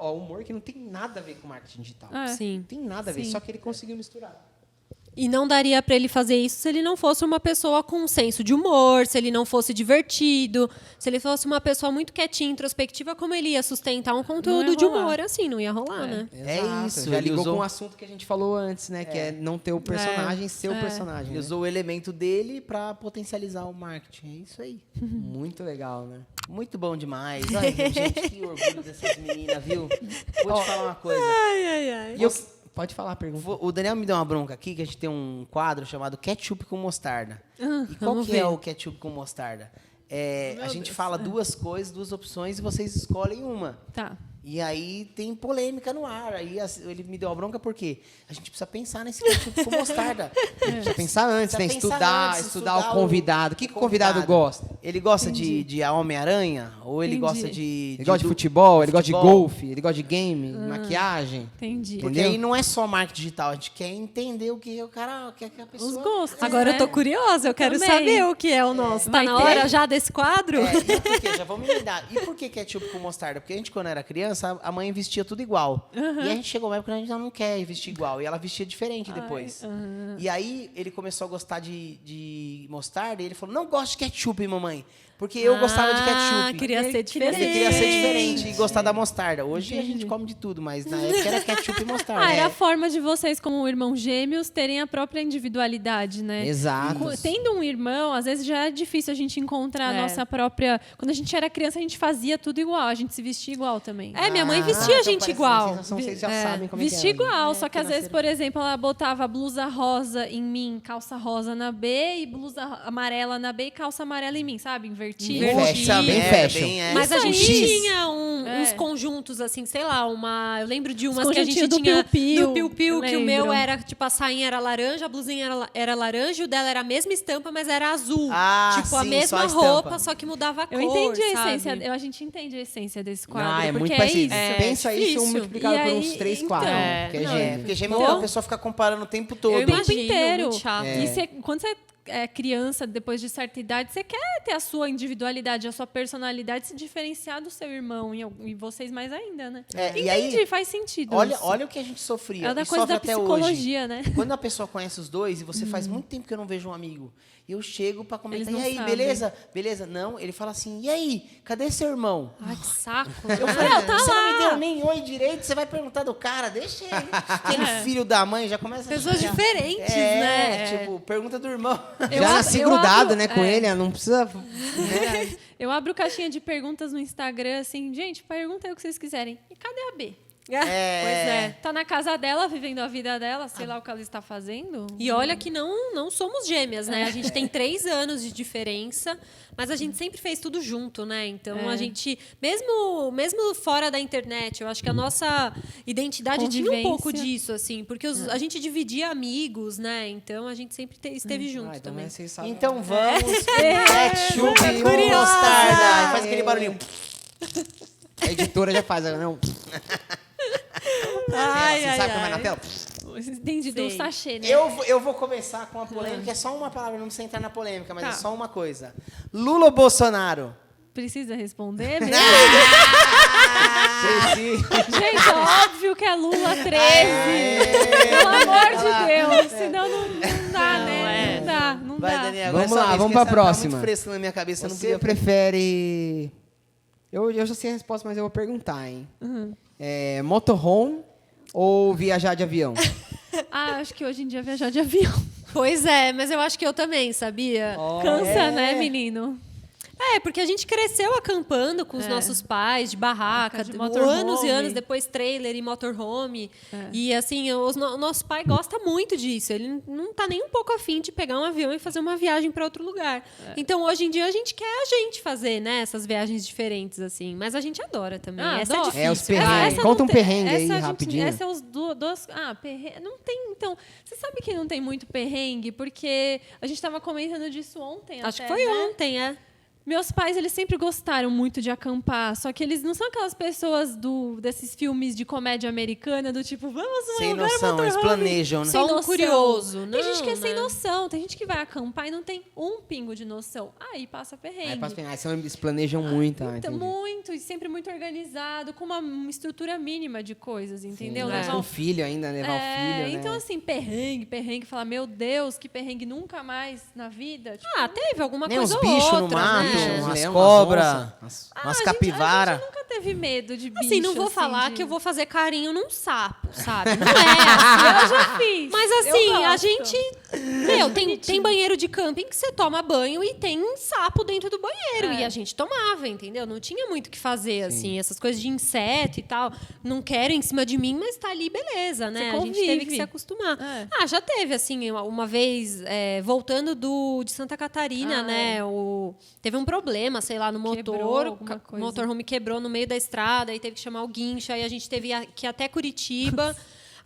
que não tem nada a ver com marketing digital. É. Sim. Não tem nada a ver, Sim. só que ele conseguiu misturar. E não daria para ele fazer isso se ele não fosse uma pessoa com um senso de humor, se ele não fosse divertido, se ele fosse uma pessoa muito quietinha, introspectiva, como ele ia sustentar um conteúdo ia de rolar. humor assim, não ia rolar, né? É Exato, isso, já ele ligou usou- com o assunto que a gente falou antes, né? Que é não ter o personagem, ser o personagem. Ele né? usou o elemento dele para potencializar o marketing. É isso aí. Muito legal, né? Muito bom demais. Ai, gente, que orgulho dessas meninas, viu? Vou te falar uma coisa. E eu, pode falar a pergunta. O Daniel me deu uma bronca aqui, que a gente tem um quadro chamado Ketchup com Mostarda. E qual vamos que ver. é o ketchup com mostarda? A gente fala duas coisas, duas opções, e vocês escolhem uma. Tá. E aí tem polêmica no ar. Aí ele me deu a bronca porque a gente precisa pensar nesse ketchup com mostarda. Precisa pensar antes, Precisa né? pensar antes, Estudar o estudar convidado. O que o convidado gosta? Ele gosta de Homem-Aranha? Ou ele Entendi. gosta de... Ele gosta de futebol, ele gosta de futebol? golfe, ele gosta de game, maquiagem. Entendi. Porque Entendeu? aí não é só marketing digital, a gente quer entender o que o cara quer que a pessoa... Os gostos. Agora né? eu tô curiosa, eu quero Também. saber o que é o nosso. Tá Vai na ter? hora já desse quadro? É, e por quê? Já vamos emendar. E por que ketchup com mostarda? Porque a gente, quando era criança, a mãe vestia tudo igual. E a gente chegou uma época que a gente não quer vestir igual. E ela vestia diferente depois. E aí, ele começou a gostar de mostarda e ele falou, não gosto de ketchup, mamãe. Porque eu gostava de ketchup. Queria ser diferente. Ele queria ser diferente e gostar da mostarda. Hoje a gente come de tudo, mas na época era ketchup e mostarda. Ah, era a forma de vocês, como irmãos gêmeos, terem a própria individualidade, né? Exato. Tendo um irmão, às vezes já é difícil a gente encontrar a nossa própria... Quando a gente era criança, a gente fazia tudo igual. A gente se vestia igual também. É, minha mãe Ah, vestia a então gente parece igual. Vocês já sabem como é que Vestia é. igual, só que às vezes, nasceram. por exemplo, ela botava blusa rosa em mim, calça rosa na B, e blusa amarela na B e calça amarela em mim, sabe? Invertida. Invertido. Bem fashion. Mas a Isso gente aí. tinha É. uns conjuntos, assim, sei lá, eu lembro de umas Os que a gente conjuntinhos do tinha Piu-Piu, do Piu-Piu, eu que o meu lembro. era, tipo, a sainha era laranja, a blusinha era laranja, e o dela era a mesma estampa, mas era azul. Ah, tipo, a sim, mesma só a estampa. roupa, só que mudava a cor, Eu entendi a sabe? essência, a gente entende a essência desse quadro, Ah, é porque muito é parecido. isso. Pensa isso difícil. multiplicado E por aí, uns 3, então, 4. que é não, gêmeo. Porque gêmeo Bom. a pessoa fica comparando o tempo todo. Eu O tempo imagino, inteiro. muito chato. E quando você é criança, depois de certa idade, você quer ter a sua individualidade, a sua personalidade, se diferenciar do seu irmão e vocês mais ainda, né? E aí, Entendi, faz sentido. olha, isso. olha o que a gente sofria. É da e coisa sofre da até hoje. psicologia, né? Quando a pessoa conhece os dois e você faz muito tempo que eu não vejo um amigo, e eu chego pra comentar, Eles não e aí, sabem. beleza? Beleza? Não, ele fala assim, e aí, cadê seu irmão? Ai, que saco. Eu falei, você não me deu nem oi direito, você vai perguntar do cara, deixa ele. Aquele filho da mãe já começa Pessoas a... diferentes, né? tipo, pergunta do irmão. Eu Já abro- nasci eu grudado, abro- né, com ele, não precisa... Verdade. Eu abro caixinha de perguntas no Instagram, assim, gente, pergunta aí o que vocês quiserem. E cadê a B? Pois é. Tá na casa dela, vivendo a vida dela, sei lá o que ela está fazendo. E olha que não somos gêmeas, né? A gente tem 3 anos de diferença, mas a gente sempre fez tudo junto, né? Então a gente, mesmo fora da internet, eu acho que a nossa identidade tinha um pouco Convivência. disso, assim, porque a gente dividia amigos, né? Então a gente sempre esteve junto Ah, então também. vocês sabem. Então vamos, ketchup com curiosa. mostarda. Faz aquele barulhinho. A editora já faz, não. Você sabe como é na tela? Entendi, do Sei. sachê, né? Eu vou começar com uma polêmica, é só uma palavra, não precisa entrar na polêmica, mas Tá. é só uma coisa. Lula ou Bolsonaro? Precisa responder mesmo? Gente, Gente, é óbvio que é Lula 13. Pelo amor de Deus. Senão não dá, né? Não dá, não vai, dá. Daniel, agora Vamos é sua lá, vez, vamos porque pra essa próxima. Tá muito fresco na minha cabeça, eu não Você podia... prefere... Eu já sei a resposta, mas eu vou perguntar, hein? Motorhome ou viajar de avião? Ah, acho que hoje em dia viajar de avião Pois é, mas eu acho que eu também, sabia? cansa, né, menino? É, porque a gente cresceu acampando com os nossos pais, de barraca, De motorhome. anos e anos, depois trailer e motorhome. E assim, o nosso pai gosta muito disso. Ele não tá nem um pouco afim de pegar um avião e fazer uma viagem para outro lugar. Então, hoje em dia, a gente quer fazer, né, essas viagens diferentes, assim. Mas a gente adora também. Ah, Essa é adoro. difícil. É, os perrengues. vai. Essa Conta não um tem- perrengue aí, essa a gente- rapidinho. Essa é os dois... Ah, perrengue... Não tem... Então, você sabe que não tem muito perrengue? Porque a gente tava comentando disso ontem Acho até, que foi né? ontem, é. Meus pais, eles sempre gostaram muito de acampar, só que eles não são aquelas pessoas desses filmes de comédia americana, do tipo, vamos num Sem lugar noção, eles motorhome. planejam, né? Sem Só um noção. curioso. Tem gente Não, que é sem né? noção, tem gente que vai acampar e não tem um pingo de noção. Aí passa perrengue. Eles planejam muito, Então, entendi. muito, e sempre muito organizado, com uma estrutura mínima de coisas, entendeu? Mas Levar com um- o filho ainda, levar o filho, né? Então, assim, perrengue, falar, meu Deus, que perrengue nunca mais na vida. Tipo, Ah, teve alguma Nem uns coisa bichos ou no outra, mato, né? umas Leão, cobras, onça, umas a capivara. gente nunca teve medo de bicho. Assim, não vou falar de- que eu vou fazer carinho num sapo, sabe? Não é assim. Eu já fiz. Mas eu assim, a gosto. gente. Meu, tem banheiro de camping que você toma banho e tem sapo dentro do banheiro. É. E a gente tomava, entendeu? Não tinha muito o que fazer, assim. Essas coisas de inseto e tal. Não quero em cima de mim, mas tá ali, beleza, né? Você A gente teve que convive. se acostumar. É. Ah, já teve, assim, uma vez, voltando de Santa Catarina, Ah, né? Teve um problema, sei lá, no Quebrou motor. alguma O coisa. motorhome quebrou no meio da estrada, aí teve que chamar o guincho, aí a gente teve que ir até Curitiba.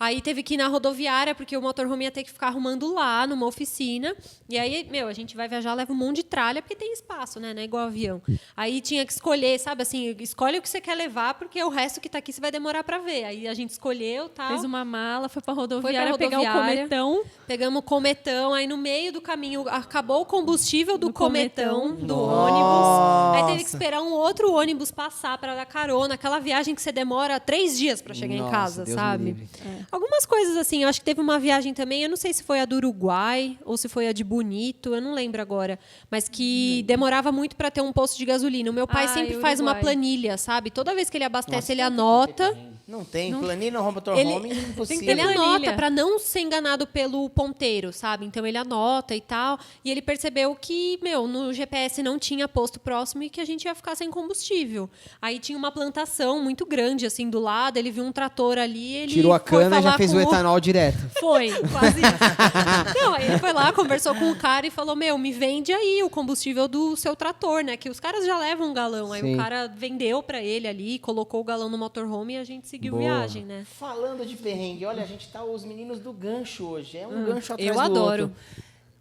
Aí teve que ir na rodoviária, porque o motorhome ia ter que ficar arrumando lá, numa oficina. E aí, a gente vai viajar, leva um monte de tralha, porque tem espaço, né? Não é igual avião. Aí tinha que escolher, sabe assim, escolhe o que você quer levar, porque o resto que tá aqui você vai demorar para ver. Aí a gente escolheu, tal. Fez uma mala, foi pra Foi rodoviária, pra pegar o rodoviária. cometão. Pegamos o cometão, aí no meio do caminho acabou o combustível do Do cometão, cometão. do Nossa. ônibus. Aí teve que esperar um outro ônibus passar para dar carona. Aquela viagem que você demora 3 dias para chegar em Nossa, casa, Deus me sabe? livre. Algumas coisas assim, eu acho que teve uma viagem também, eu não sei se foi a do Uruguai ou se foi a de Bonito, eu não lembro agora, mas que demorava muito para ter um posto de gasolina. O meu pai sempre faz uma Uruguai. planilha, sabe? Toda vez que ele abastece, ele anota. Não tem, planilha no motorhome, Ele impossível. ter anota planilha. para não ser enganado pelo ponteiro, sabe? Então ele anota e tal. E ele percebeu que, no GPS não tinha posto próximo e que a gente ia ficar sem combustível. Aí tinha uma plantação muito grande, assim, do lado. Ele viu um trator ali, ele Tirou a foi cana e já falar fez com o etanol direto. Foi, quase isso. Não, aí ele foi lá, conversou com o cara e falou: me vende aí o combustível do seu trator, né? Que os caras já levam um galão. Aí Sim. o cara vendeu para ele ali, colocou o galão no motorhome e a gente seguiu Boa. viagem, né? Falando de perrengue, olha, a gente tá os meninos do gancho hoje. É um gancho atrás eu do adoro. outro.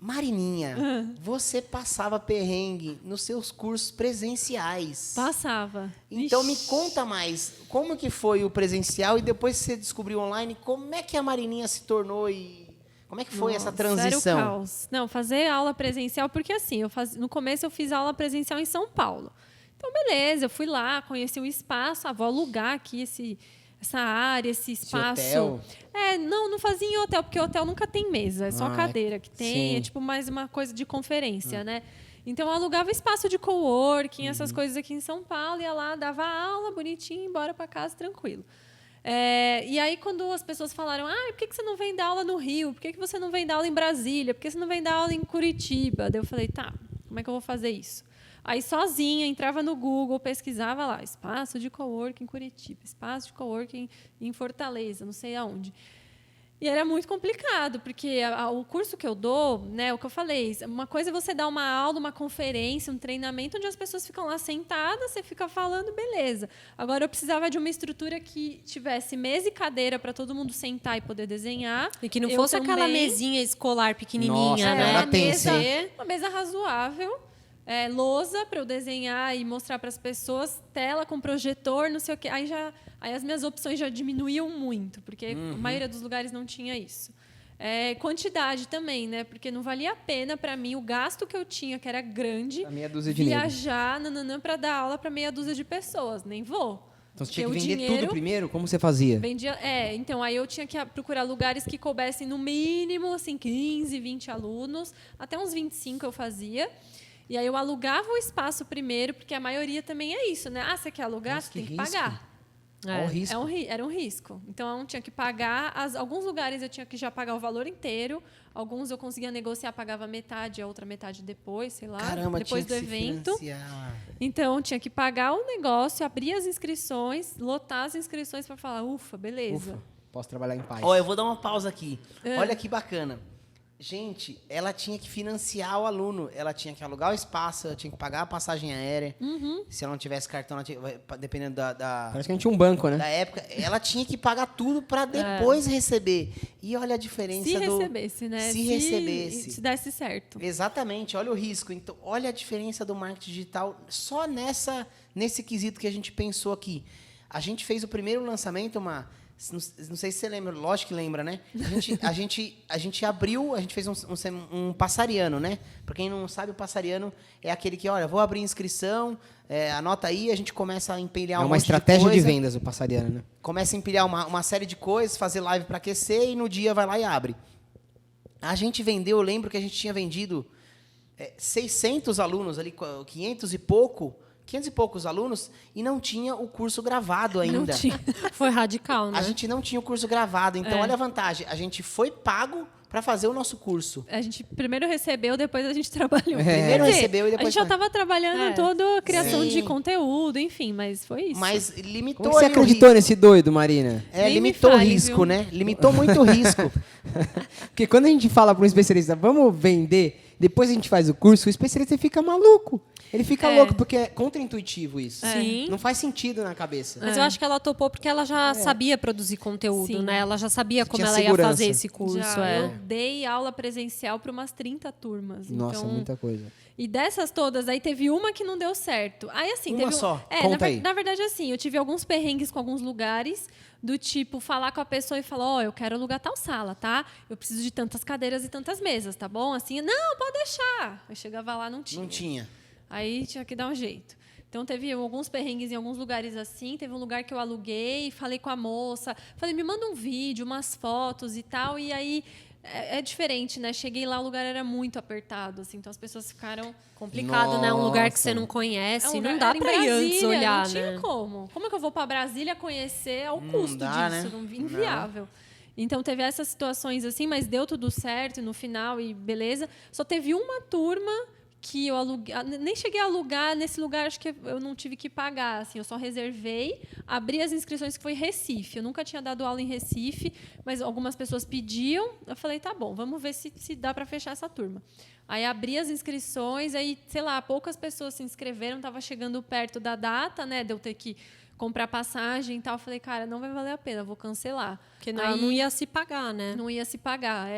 Marininha, você passava perrengue nos seus cursos presenciais. Passava. Então me Ixi. conta mais, como que foi o presencial e depois que você descobriu online, como é que a Marininha se tornou e como é que foi essa Nossa, era o transição? caos. Não, fazer aula presencial, porque assim, no começo eu fiz aula presencial em São Paulo. Então, beleza, eu fui lá, conheci o espaço, vou alugar aqui essa área, esse espaço. hotel? Não fazia em hotel, porque hotel nunca tem mesa, é só Ah, cadeira que tem, sim. é tipo mais uma coisa de conferência, né? Então, eu alugava espaço de coworking, essas coisas aqui em São Paulo, ia lá, dava aula, bonitinho, embora para casa, tranquilo. E aí, quando as pessoas falaram, por que você não vem dar aula no Rio? Por que você não vem dar aula em Brasília? Por que você não vem dar aula em Curitiba? Daí eu falei, tá, como é que eu vou fazer isso? Aí, sozinha, entrava no Google, pesquisava lá, espaço de coworking em Curitiba, espaço de coworking em Fortaleza, não sei aonde. E era muito complicado, porque o curso que eu dou, né, o que eu falei, uma coisa é você dar uma aula, uma conferência, um treinamento, onde as pessoas ficam lá sentadas, você fica falando, beleza. Agora, eu precisava de uma estrutura que tivesse mesa e cadeira para todo mundo sentar e poder desenhar. E que não Eu fosse aquela também. mesinha escolar pequenininha, Nossa, né? era tensa, Uma mesa razoável, lousa para eu desenhar e mostrar para as pessoas, tela com projetor, não sei o quê. Aí as minhas opções já diminuíam muito, porque a maioria dos lugares não tinha isso. Quantidade também, né? Porque não valia a pena para mim o gasto que eu tinha, que era grande, Pra meia dúzia de negros. viajar para dar aula para meia dúzia de pessoas. Nem vou. Então você tinha que Porque o vender dinheiro tudo primeiro? Como você fazia? vendia, então aí eu tinha que procurar lugares que coubessem no mínimo assim 15, 20 alunos, até uns 25 eu fazia. E aí eu alugava o espaço primeiro, porque a maioria também é isso, né? Você quer alugar, Nossa, você tem que que risco. pagar. Olha o risco. Era um risco. Então, eu tinha que pagar. Alguns lugares eu tinha que já pagar o valor inteiro. Alguns eu conseguia negociar, pagava metade, a outra metade depois, sei lá. Caramba, depois tinha do que se evento. financiar. Então, tinha que pagar o negócio, abrir as inscrições, lotar as inscrições para falar, ufa, beleza. Ufa, posso trabalhar em paz. Ó, eu vou dar uma pausa aqui. Olha que bacana. Gente, ela tinha que financiar o aluno. Ela tinha que alugar o espaço, ela tinha que pagar a passagem aérea. Se ela não tivesse cartão, ela tinha, dependendo Parece que a gente tinha um banco, né? da época, ela tinha que pagar tudo para depois receber. E olha a diferença Se recebesse, né? Se recebesse. Se desse certo. Exatamente, olha o risco. Então, olha a diferença do marketing digital só nesse quesito que a gente pensou aqui. A gente fez o primeiro lançamento, não sei se você lembra, lógico que lembra, né? A gente abriu, a gente fez um passariano, né? Para quem não sabe, o passariano é aquele que, olha, vou abrir inscrição, anota aí, a gente começa a empilhar É um uma monte estratégia de coisa, vendas, o Passariano, né? começa a empilhar uma série de coisas, fazer live para aquecer e no dia vai lá e abre. A gente vendeu, eu lembro que a gente tinha vendido 600 alunos ali, 500 e poucos alunos, e não tinha o curso gravado ainda. Não tinha. Foi radical, né? A gente não tinha o curso gravado. Então, olha a vantagem. A gente foi pago para fazer o nosso curso. A gente primeiro recebeu, depois a gente trabalhou. Primeiro Quer dizer, recebeu e depois a gente já foi. estava trabalhando toda a criação Sim. de conteúdo, enfim, mas foi isso. Mas limitou Como você ali o acreditou risco. nesse doido, Marina? Nem me Limitou o fale, risco, viu? né? Limitou muito o risco. Porque quando a gente fala para um especialista, vamos vender, depois a gente faz o curso, o especialista fica maluco. Ele fica louco, porque é contra-intuitivo isso. Sim. Não faz sentido na cabeça. Mas eu acho que ela topou porque ela já sabia produzir conteúdo, Sim. né? Ela já sabia como Tinha ela segurança. ia fazer esse curso. Já, eu dei aula presencial para umas 30 turmas. Nossa, então, muita coisa. E dessas todas, aí teve uma que não deu certo. Aí, assim, Uma teve só? Conta aí. na verdade, assim, eu tive alguns perrengues com alguns lugares, do tipo, falar com a pessoa e falar, ó, eu quero alugar tal sala, tá? Eu preciso de tantas cadeiras e tantas mesas, tá bom? Assim, não, pode deixar. Eu chegava lá, não tinha. Não tinha. Aí tinha que dar um jeito. Então, teve alguns perrengues em alguns lugares assim. Teve um lugar que eu aluguei, falei com a moça. Falei, me manda um vídeo, umas fotos e tal. E aí, é diferente, né? Cheguei lá, o lugar era muito apertado, assim. Então, as pessoas ficaram... Complicado, né? Um lugar que você não É conhece. um lugar- Não dá era em pra ir antes Brasília, olhar, não tinha né? como. Como é que eu vou para Brasília conhecer ao custo dá, disso? né? Inviável. Então, teve essas situações assim, mas deu tudo certo no final e beleza. Só teve uma turma que eu aluguei, nem cheguei a alugar nesse lugar, acho que eu não tive que pagar, assim, eu só reservei, abri as inscrições, que foi em Recife. Eu nunca tinha dado aula em Recife, mas algumas pessoas pediam, eu falei, tá bom, vamos ver se dá para fechar essa turma. Aí abri as inscrições, aí, sei lá, poucas pessoas se inscreveram, estava chegando perto da data, né, de eu ter que comprar passagem e tal. Eu falei, cara, não vai valer a pena, vou cancelar. Porque Aí, não ia se pagar, né? não ia se pagar,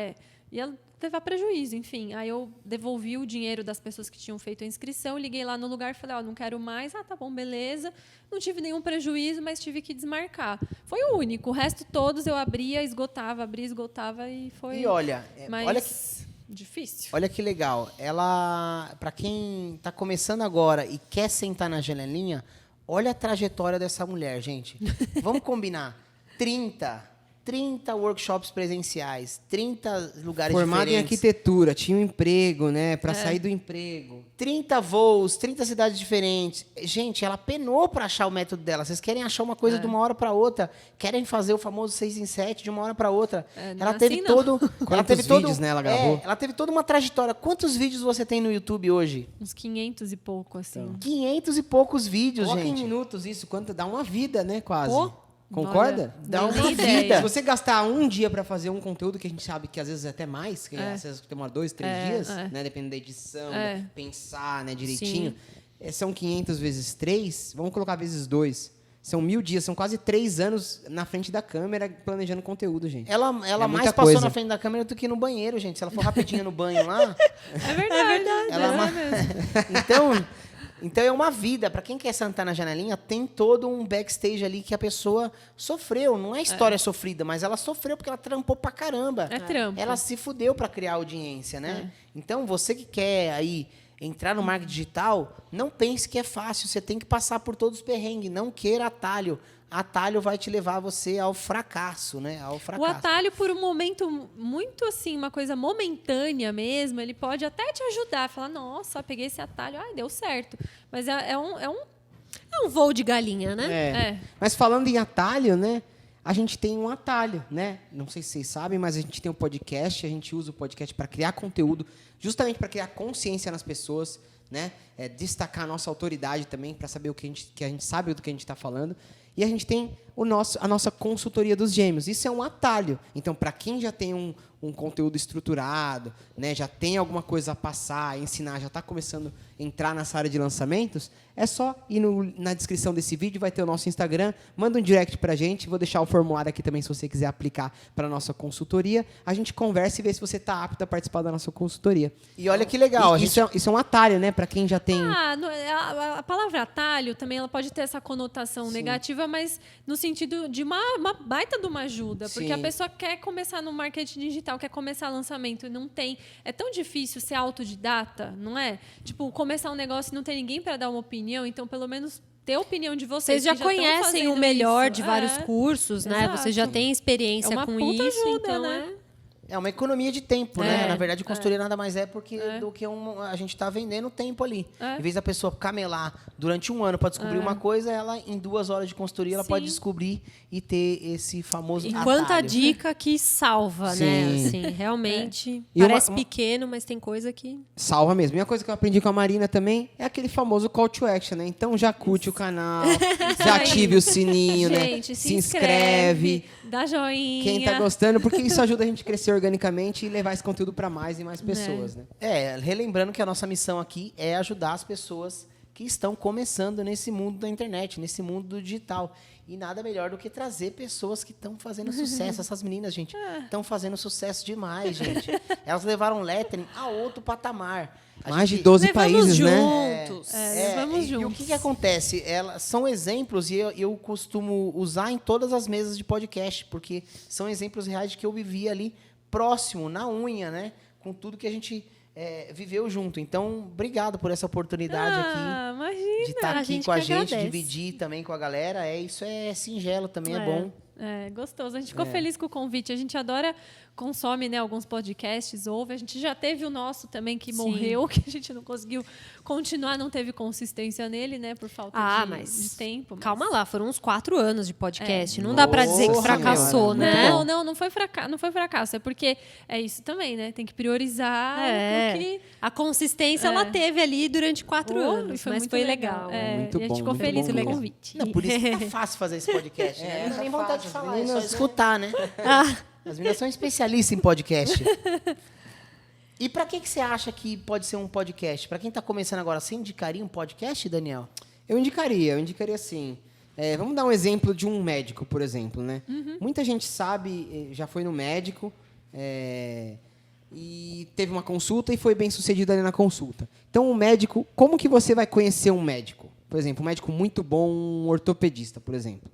Ia levar prejuízo, enfim. Aí eu devolvi o dinheiro das pessoas que tinham feito a inscrição, liguei lá no lugar e falei, ó, não quero mais. Ah, tá bom, beleza. Não tive nenhum prejuízo, mas tive que desmarcar. Foi o único. O resto todos eu abria, esgotava e foi... E olha, mas olha que, difícil. olha que legal. Ela, para quem está começando agora e quer sentar na janelinha, olha a trajetória dessa mulher, gente. Vamos combinar. 30 workshops presenciais, 30 lugares Formado em diferentes. arquitetura, tinha um emprego, né? Pra sair do emprego. 30 voos, 30 cidades diferentes. Gente, ela penou para achar o método dela. Vocês querem achar uma coisa de uma hora para outra, querem fazer o famoso 6 em 7 de uma hora para outra. Não Ela é teve assim, não. todo, Quantos vídeos, né, ela gravou? ela teve toda uma trajetória. Quantos vídeos você tem no YouTube hoje? Uns 500 e pouco, assim. 500 e poucos vídeos, Coloca em gente. minutos isso, quanto dá uma vida, né, quase. Pô, Concorda? Olha, Dá nem uma ideia. vida. Se você gastar um dia pra fazer um conteúdo que a gente sabe que às vezes é até mais, que às vezes demora 2, 3 dias, né? Dependendo da edição, pensar, né, direitinho. São 500 vezes 3, vamos colocar vezes 2. São 1000 dias, são quase 3 anos na frente da câmera planejando conteúdo, gente. Ela muita mais passou coisa. na frente da câmera do que no banheiro, gente. Se ela for rapidinho no banho lá, É verdade. ela mesmo. Então é uma vida. Para quem quer sentar na janelinha, tem todo um backstage ali que a pessoa sofreu. Não é história sofrida, mas ela sofreu porque ela trampou pra caramba. É trampo. Ela se fudeu para criar audiência, né? Então, você que quer aí entrar no marketing digital, não pense que é fácil. Você tem que passar por todos os perrengues. Não queira atalho. Atalho vai te levar você ao fracasso, né? Ao O fracasso. atalho, por um momento muito assim, uma coisa momentânea mesmo, ele pode até te ajudar. Falar, nossa, peguei esse atalho, ai, deu certo. Mas é um um voo de galinha, né? É. Mas falando em atalho, né? A gente tem um atalho, né? Não sei se vocês sabem, mas a gente tem um podcast, a gente usa o podcast para criar conteúdo, justamente para criar consciência nas pessoas, né? Destacar a nossa autoridade também, para saber que a gente sabe do que a gente está falando. E a gente tem a nossa consultoria dos gêmeos. Isso é um atalho. Então, para quem já tem um conteúdo estruturado, né, já tem alguma coisa a passar, ensinar, já está começando a entrar nessa área de lançamentos, é só ir na descrição desse vídeo, vai ter o nosso Instagram, manda um direct para a gente, vou deixar o formulário aqui também se você quiser aplicar para a nossa consultoria, a gente conversa e vê se você está apto a participar da nossa consultoria. E olha que legal. Isso é um atalho, né, para quem já tem... A palavra atalho também ela pode ter essa conotação negativa, mas no sentido de uma baita de uma ajuda. Porque Sim. a pessoa quer começar no marketing digital, quer começar lançamento e não tem. É tão difícil ser autodidata, não é? Tipo, começar um negócio e não ter ninguém para dar uma opinião, então pelo menos ter a opinião de vocês. Vocês já que tão conhecem fazendo o melhor isso. de vários cursos, né? Exato. Vocês já têm experiência É uma com puta isso, ajuda, então né? É uma economia de tempo, né? É, Na verdade, consultoria nada mais é do que a gente está vendendo tempo ali. É. Em vez da pessoa camelar durante um ano para descobrir uma coisa, ela, em 2 horas de consultoria, ela Sim. pode descobrir e ter esse famoso E quanta atalho. dica que salva, né? Sim. Assim, realmente. E Parece uma- pequeno, mas tem coisa que. Salva mesmo. E uma coisa que eu aprendi com a Marina também é aquele famoso call to action, né? Então já curte o canal, já ative o sininho, Gente, né? se inscreve, dá joinha. Quem tá gostando, porque isso ajuda a gente a crescer organicamente e levar esse conteúdo para mais e mais pessoas, né? Relembrando que a nossa missão aqui é ajudar as pessoas que estão começando nesse mundo da internet, nesse mundo do digital. E nada melhor do que trazer pessoas que estão fazendo sucesso. Essas meninas, gente, estão fazendo sucesso demais, gente. Elas levaram o lettering a outro patamar. Mais de 12 Levamos países, né? juntos. Levamos E o juntos. que acontece? Elas são exemplos e eu costumo usar em todas as mesas de podcast, porque são exemplos reais de que eu vivi ali próximo, na unha, né? Com tudo que a gente viveu junto. Então, obrigado por essa oportunidade aqui. Imagina. De estar a aqui gente com a que gente, agradece. dividir também com a galera. Isso é singelo também, é bom. É, gostoso. A gente ficou feliz com o convite. A gente adora, consome, né, alguns podcasts, ouve. A gente já teve o nosso também, que Sim. morreu, que a gente não conseguiu continuar, não teve consistência nele, né, por falta de tempo. mas- Calma lá, foram uns 4 anos de podcast. Não dá pra dizer que Nossa, fracassou, Senhora, né? muito bom. Não foi fracasso. É porque é isso também, né? Tem que priorizar É. o que... A consistência ela teve ali durante 4 Oh, anos, e foi mas muito foi legal. legal. É, Muito e a bom, gente ficou muito feliz bom com o mesmo. convite. Não, por isso que tá fácil fazer esse podcast, né? Não dá nem vontade de falar, é só meninas, escutar, né? As meninas são especialistas em podcast. E pra que você acha que pode ser um podcast? Pra quem tá começando agora, você indicaria um podcast, Daniel? Eu indicaria sim. Vamos dar um exemplo de um médico, por exemplo, né? Muita gente sabe, já foi no médico e teve uma consulta e foi bem sucedido ali na consulta. Então, o médico, como que você vai conhecer um médico? Por exemplo, um médico muito bom, um ortopedista, por exemplo.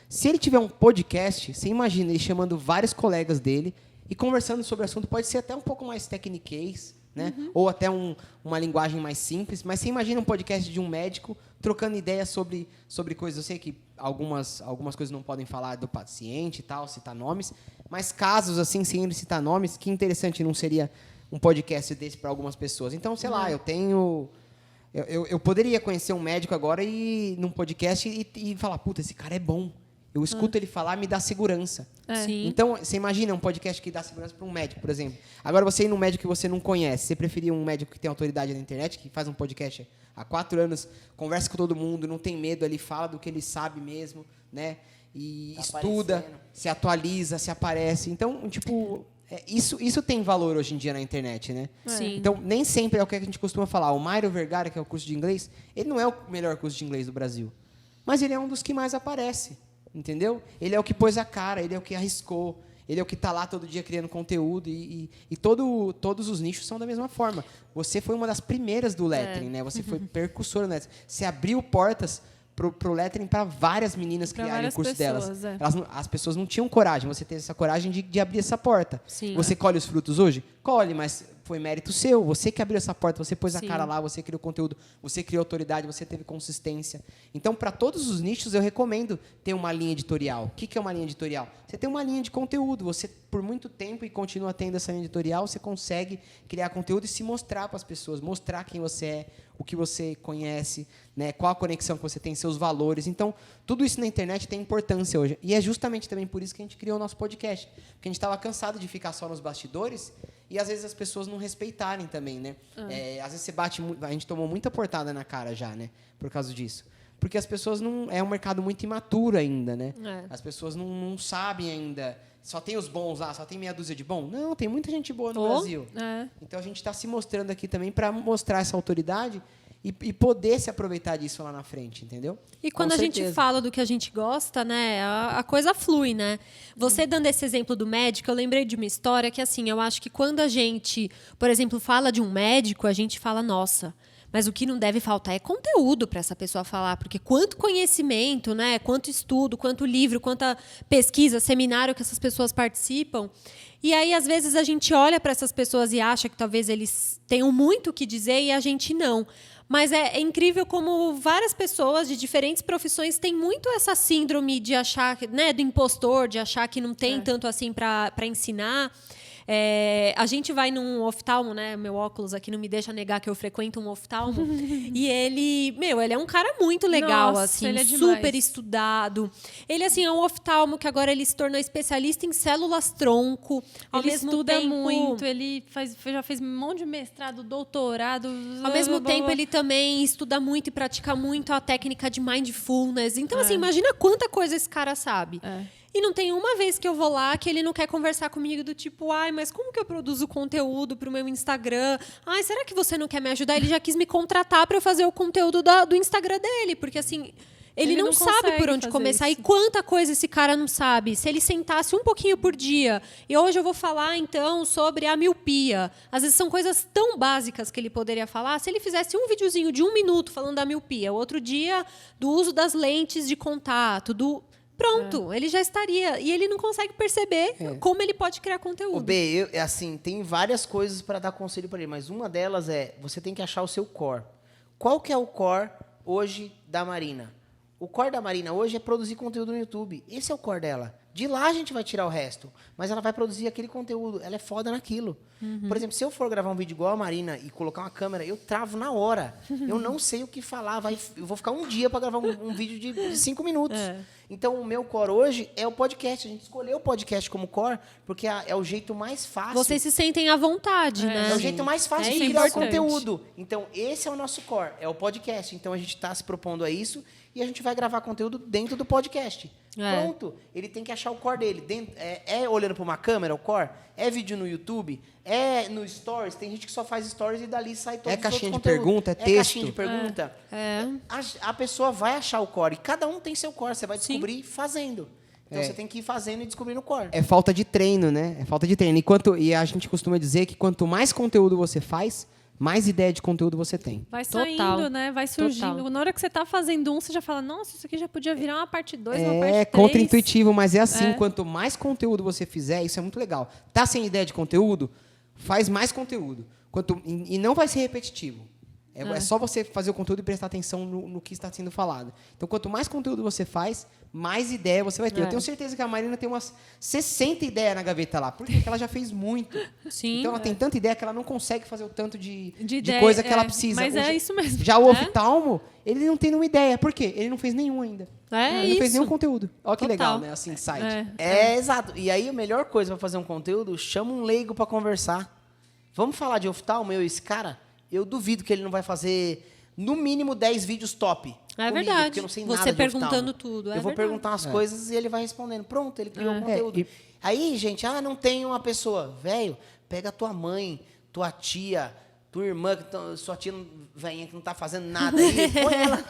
Se ele tiver um podcast, você imagina ele chamando vários colegas dele e conversando sobre o assunto, pode ser até um pouco mais techniquez, né? Ou até uma linguagem mais simples, mas você imagina um podcast de um médico trocando ideias sobre coisas. Eu sei que algumas coisas não podem falar do paciente e tal, citar nomes, mas casos assim, sem ele citar nomes, que interessante não seria um podcast desse para algumas pessoas. Então, sei lá, eu poderia conhecer um médico agora e num podcast e falar, puta, esse cara é bom. Eu escuto ele falar, me dá segurança. Sim. Então, você imagina um podcast que dá segurança para um médico, por exemplo. Agora, você ir num médico que você não conhece, você preferia um médico que tem autoridade na internet, que faz um podcast há 4 anos, conversa com todo mundo, não tem medo, ele fala do que ele sabe mesmo, né? E Tá estuda, aparecendo. se atualiza, se aparece. Então, tipo, isso tem valor hoje em dia na internet, né? Sim. Então, nem sempre é o que a gente costuma falar. O Mário Vergara, que é o curso de inglês, ele não é o melhor curso de inglês do Brasil. Mas ele é um dos que mais aparece, entendeu? Ele é o que pôs a cara, ele é o que arriscou, ele é o que está lá todo dia criando conteúdo e todos os nichos são da mesma forma. Você foi uma das primeiras do lettering, né? Você foi percussora no lettering. Você abriu portas pro lettering para várias meninas Pra criarem o várias curso pessoas, delas. As pessoas não tinham coragem. Você teve essa coragem de abrir essa porta. Sim. Você colhe os frutos hoje? Colhe, mas foi mérito seu. Você que abriu essa porta, você pôs a Sim. cara lá, você criou conteúdo, você criou autoridade, você teve consistência. Então, para todos os nichos, eu recomendo ter uma linha editorial. O que é uma linha editorial? Você tem uma linha de conteúdo. Você, por muito tempo, e continua tendo essa linha editorial, você consegue criar conteúdo e se mostrar para as pessoas, mostrar quem você é, o que você conhece, né, qual a conexão que você tem, seus valores. Então, tudo isso na internet tem importância hoje. E é justamente também por isso que a gente criou o nosso podcast. Porque a gente estava cansado de ficar só nos bastidores e, às vezes, as pessoas não respeitarem também, né? Às vezes, a gente tomou muita portada na cara já, né? Por causa disso. Porque as pessoas não... É um mercado muito imaturo ainda, né? É. As pessoas não sabem ainda... Só tem os bons lá, só tem meia dúzia de bom? Não, tem muita gente boa no Brasil. É. Então a gente está se mostrando aqui também para mostrar essa autoridade e poder se aproveitar disso lá na frente, entendeu? E quando Com a gente certeza. fala do que a gente gosta, né, a coisa flui, né? Você dando esse exemplo do médico, eu lembrei de uma história que, assim, eu acho que quando a gente, por exemplo, fala de um médico, a gente fala, nossa, mas o que não deve faltar é conteúdo para essa pessoa falar, porque quanto conhecimento, né, quanto estudo, quanto livro, quanta pesquisa, seminário que essas pessoas participam. E aí, às vezes, a gente olha para essas pessoas e acha que talvez eles tenham muito o que dizer e a gente não. Mas é incrível como várias pessoas de diferentes profissões têm muito essa síndrome de achar, né, do impostor, de achar que não tem tanto assim para ensinar. A gente vai num oftalmo, né? Meu óculos aqui não me deixa negar que eu frequento um oftalmo. E ele é um cara muito legal, Nossa, assim, ele é demais. super estudado. Ele, assim, é um oftalmo que agora ele se tornou especialista em células-tronco. Ao Ele mesmo estuda tempo, muito, ele já fez um monte de mestrado, doutorado. Ao mesmo tempo, ele também estuda muito e pratica muito a técnica de mindfulness. Então, assim, imagina quanta coisa esse cara sabe. E não tem uma vez que eu vou lá que ele não quer conversar comigo do tipo, ai, mas como que eu produzo conteúdo pro meu Instagram? Ai, será que você não quer me ajudar? Ele já quis me contratar para eu fazer o conteúdo do Instagram dele, porque assim, ele não sabe consegue por onde fazer começar. isso. E quanta coisa esse cara não sabe. Se ele sentasse um pouquinho por dia, e hoje eu vou falar, então, sobre a miopia. Às vezes são coisas tão básicas que ele poderia falar. Se ele fizesse um videozinho de 1 minuto falando da miopia, outro dia do uso das lentes de contato, Pronto, ele já estaria. E ele não consegue perceber como ele pode criar conteúdo. O B, assim, tem várias coisas para dar conselho para ele, mas uma delas é, você tem que achar o seu core. Qual que é o core hoje da Marina? O core da Marina hoje é produzir conteúdo no YouTube. Esse é o core dela. De lá a gente vai tirar o resto. Mas ela vai produzir aquele conteúdo. Ela é foda naquilo. Por exemplo, se eu for gravar um vídeo igual a Marina e colocar uma câmera, eu travo na hora. Eu não sei o que falar. Eu vou ficar um dia para gravar um vídeo de 5 minutos. Então, o meu core hoje é o podcast. A gente escolheu o podcast como core porque é o jeito mais fácil. Vocês se sentem à vontade, né? É o jeito mais fácil de isso é criar o importante. conteúdo. Então, esse é o nosso core, é o podcast. Então, a gente está se propondo a isso e a gente vai gravar conteúdo dentro do podcast. Pronto. Ele tem que achar o core dele. Olhando para uma câmera, o core? É vídeo no YouTube? É no Stories? Tem gente que só faz Stories e dali sai todo caixinha de pergunta, é texto. caixinha de pergunta. A pessoa vai achar o core. E cada um tem seu core. Você vai descobrir fazendo. Então, você tem que ir fazendo e descobrindo o core. É falta de treino, né? É falta de treino. E a gente costuma dizer que quanto mais conteúdo você faz, mais ideia de conteúdo você tem. Vai saindo, Total. né? Vai surgindo. Total. Na hora que você tá fazendo você já fala, nossa, isso aqui já podia virar uma parte 2, uma parte 3. É contra-intuitivo, mas é assim. Quanto mais conteúdo você fizer, isso é muito legal. Tá sem ideia de conteúdo? Faz mais conteúdo. E não vai ser repetitivo. É só você fazer o conteúdo e prestar atenção no que está sendo falado. Então, quanto mais conteúdo você faz, mais ideia você vai ter. Eu tenho certeza que a Marina tem umas 60 ideias na gaveta lá. Porque ela já fez muito. Sim. Então, ela tem tanta ideia que ela não consegue fazer o tanto de ideia, coisa que ela precisa. Mas é isso mesmo. Já o oftalmo, ele não tem nenhuma ideia. Por quê? Ele não fez nenhum ainda. Ele não fez nenhum conteúdo. Olha que Total. legal, né? Assim, insight. Exato. E aí, a melhor coisa para fazer um conteúdo, chama um leigo para conversar. Vamos falar de oftalmo, eu e esse cara? Eu duvido que ele não vai fazer, no mínimo, 10 vídeos top. É comigo, verdade. Porque eu não sei Você nada de perguntando oftalmo. tudo, Eu vou verdade. perguntar umas coisas e ele vai respondendo. Pronto, ele criou o conteúdo. Aí, gente, não tem uma pessoa. Velho, pega tua mãe, tua tia, tua irmã, sua tia velhinha que não tá fazendo nada aí. Põe ela.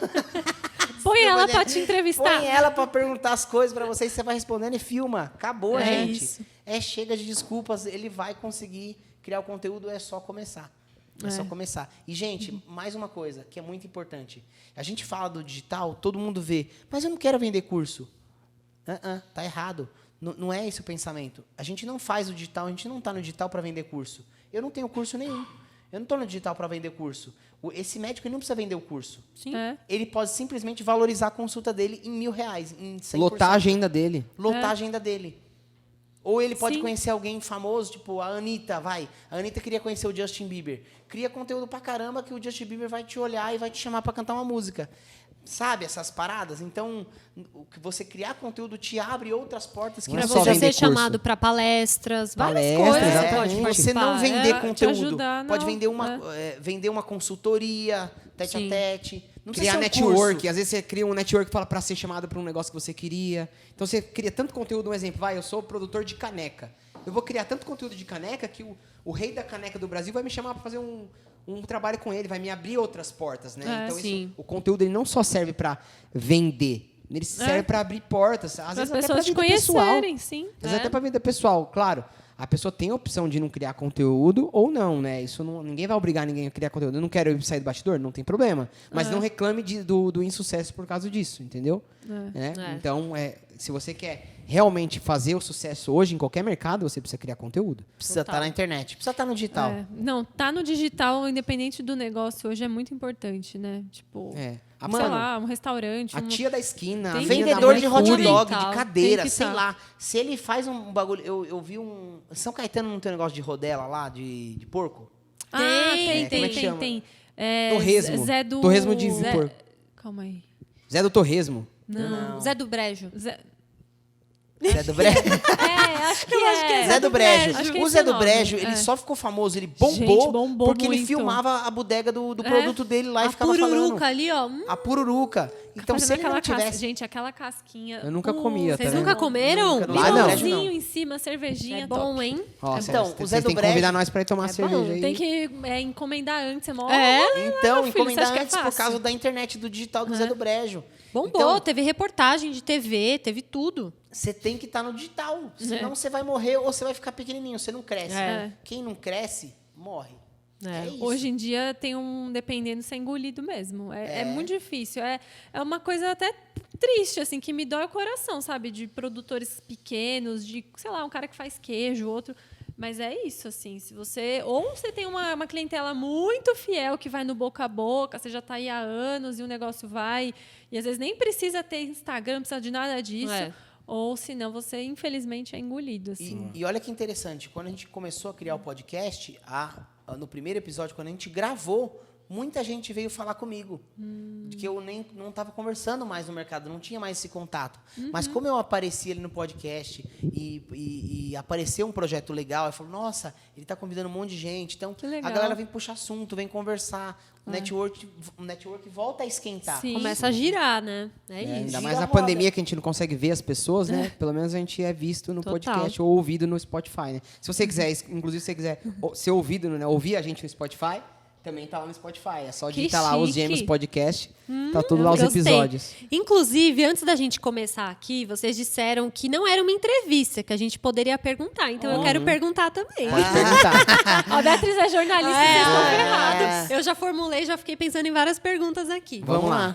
Põe ela pra te entrevistar. Põe ela pra perguntar as coisas pra você e você vai respondendo e filma. Acabou, gente. isso. Chega de desculpas, ele vai conseguir criar o conteúdo, é só começar. É só começar. E, gente, mais uma coisa que é muito importante. A gente fala do digital, todo mundo vê, mas eu não quero vender curso. Tá errado. Não é esse o pensamento. A gente não faz o digital, a gente não está no digital para vender curso. Eu não tenho curso nenhum. Eu não estou no digital para vender curso. Esse médico ele não precisa vender o curso. Sim. Ele pode simplesmente valorizar a consulta dele em R$1.000, em 100%. Lotar a agenda dele. Lotar a agenda dele. Ou ele pode Sim. conhecer alguém famoso, tipo a Anitta, vai. A Anitta queria conhecer o Justin Bieber. Cria conteúdo pra caramba que o Justin Bieber vai te olhar e vai te chamar pra cantar uma música. Sabe essas paradas? Então, o que você criar conteúdo te abre outras portas que Não é Pra só você vender ser curso. chamado para palestras, várias Palestra, coisas. exatamente. Pode você participar. não vender te conteúdo. ajudar, pode não. vender uma consultoria, tete a tete. Não precisa criar ser um network. curso. Às vezes você cria um network para ser chamado para um negócio que você queria. Então você cria tanto conteúdo. Um exemplo, eu sou produtor de caneca. Eu vou criar tanto conteúdo de caneca que o rei da caneca do Brasil vai me chamar para fazer um trabalho com ele, vai me abrir outras portas, né? Então sim. o conteúdo ele não só serve para vender, ele serve para abrir portas, às Para as vezes até pessoas te pra vida pessoal. conhecerem, sim. Às vezes até para vida pessoal, claro. A pessoa tem a opção de não criar conteúdo ou não, né? Isso ninguém vai obrigar ninguém a criar conteúdo. Eu não quero sair do bastidor, não tem problema. Mas não reclame do insucesso por causa disso, entendeu? Né? Então, se você quer realmente fazer o sucesso hoje em qualquer mercado, você precisa criar conteúdo. Precisa estar na internet, precisa estar no digital. Não, tá no digital, independente do negócio, hoje é muito importante, né? Tipo, sei Mano, lá, um restaurante. a tia da esquina, Tem a menina Vendedor da de hot manicure. dog, Tem de que cadeira, tá. sei lá. Se ele faz um bagulho... Eu vi um... São Caetano não tem um negócio de rodela lá, de porco? Ah, Tem, como é que chama? tem. Torresmo. Zé do... Torresmo de Zé... porco. Calma aí. Zé do Torresmo. Não. Zé do Brejo. Zé... Zé do Brejo? acho que é. Zé do Brejo. Acho que O esse Zé é o do nome. Brejo, ele só ficou famoso, ele bombou, Gente, bombou porque ele muito. filmava a bodega do produto dele lá e A ficava falando. pururuca ali, ó. A pururuca. Então, se Fazendo ele não aquela tivesse... Gente, aquela casquinha. Eu nunca comia, Vocês tá nunca vendo? comeram? Nunca, Lá não. Limãozinho em cima, cervejinha. É bom, top. hein? Nossa, Então, vocês o Zé do têm que Brejo- convidar nós pra ir tomar cerveja aí. Tem que encomendar antes, é mó... Então, meu filho, você encomendar acha que é antes por fácil? causa da internet, do digital do Zé do Brejo. Bombou, Então, teve reportagem de TV, teve tudo. você tem que estar no digital. Senão você vai morrer ou você vai ficar pequenininho, você não cresce. É. Quem não cresce, morre. É. isso. Hoje em dia tem dependendo ser engolido mesmo. É muito difícil. É uma coisa até triste, assim, que me dói o coração, sabe? De produtores pequenos, de, sei lá, um cara que faz queijo, outro. Mas é isso, assim. Se você. Ou você tem uma clientela muito fiel que vai no boca a boca, você já está aí há anos e o negócio vai. E às vezes nem precisa ter Instagram, não precisa de nada disso. É. Ou senão você, infelizmente, é engolido, assim. E olha que interessante, quando a gente começou a criar o podcast, no primeiro episódio, quando a gente gravou, muita gente veio falar comigo. De que eu não estava conversando mais no mercado, não tinha mais esse contato. Mas como eu apareci ali no podcast e apareceu um projeto legal, eu falo, nossa, ele está convidando um monte de gente. Então, Que legal. a galera vem puxar assunto, vem conversar. O network volta a esquentar. Sim. Começa a girar, né? É Ainda isso. Gira mais a na roda. pandemia que a gente não consegue ver as pessoas, né? Pelo menos a gente é visto no Total. podcast ou ouvido no Spotify, né? Se você quiser, inclusive se você quiser ser ouvido, né? Ouvir a gente no Spotify, também tá lá no Spotify. É só Que digitar lá os chique. Gêmeos Podcast. Tá tudo lá os Gostei. episódios. Inclusive, antes da gente começar aqui, vocês disseram que não era uma entrevista, que a gente poderia perguntar. Então, eu quero perguntar também. Pode perguntar. A Beatriz é jornalista, vocês estão ferrados. Eu já formulei, já fiquei pensando em várias perguntas aqui. Vamos lá.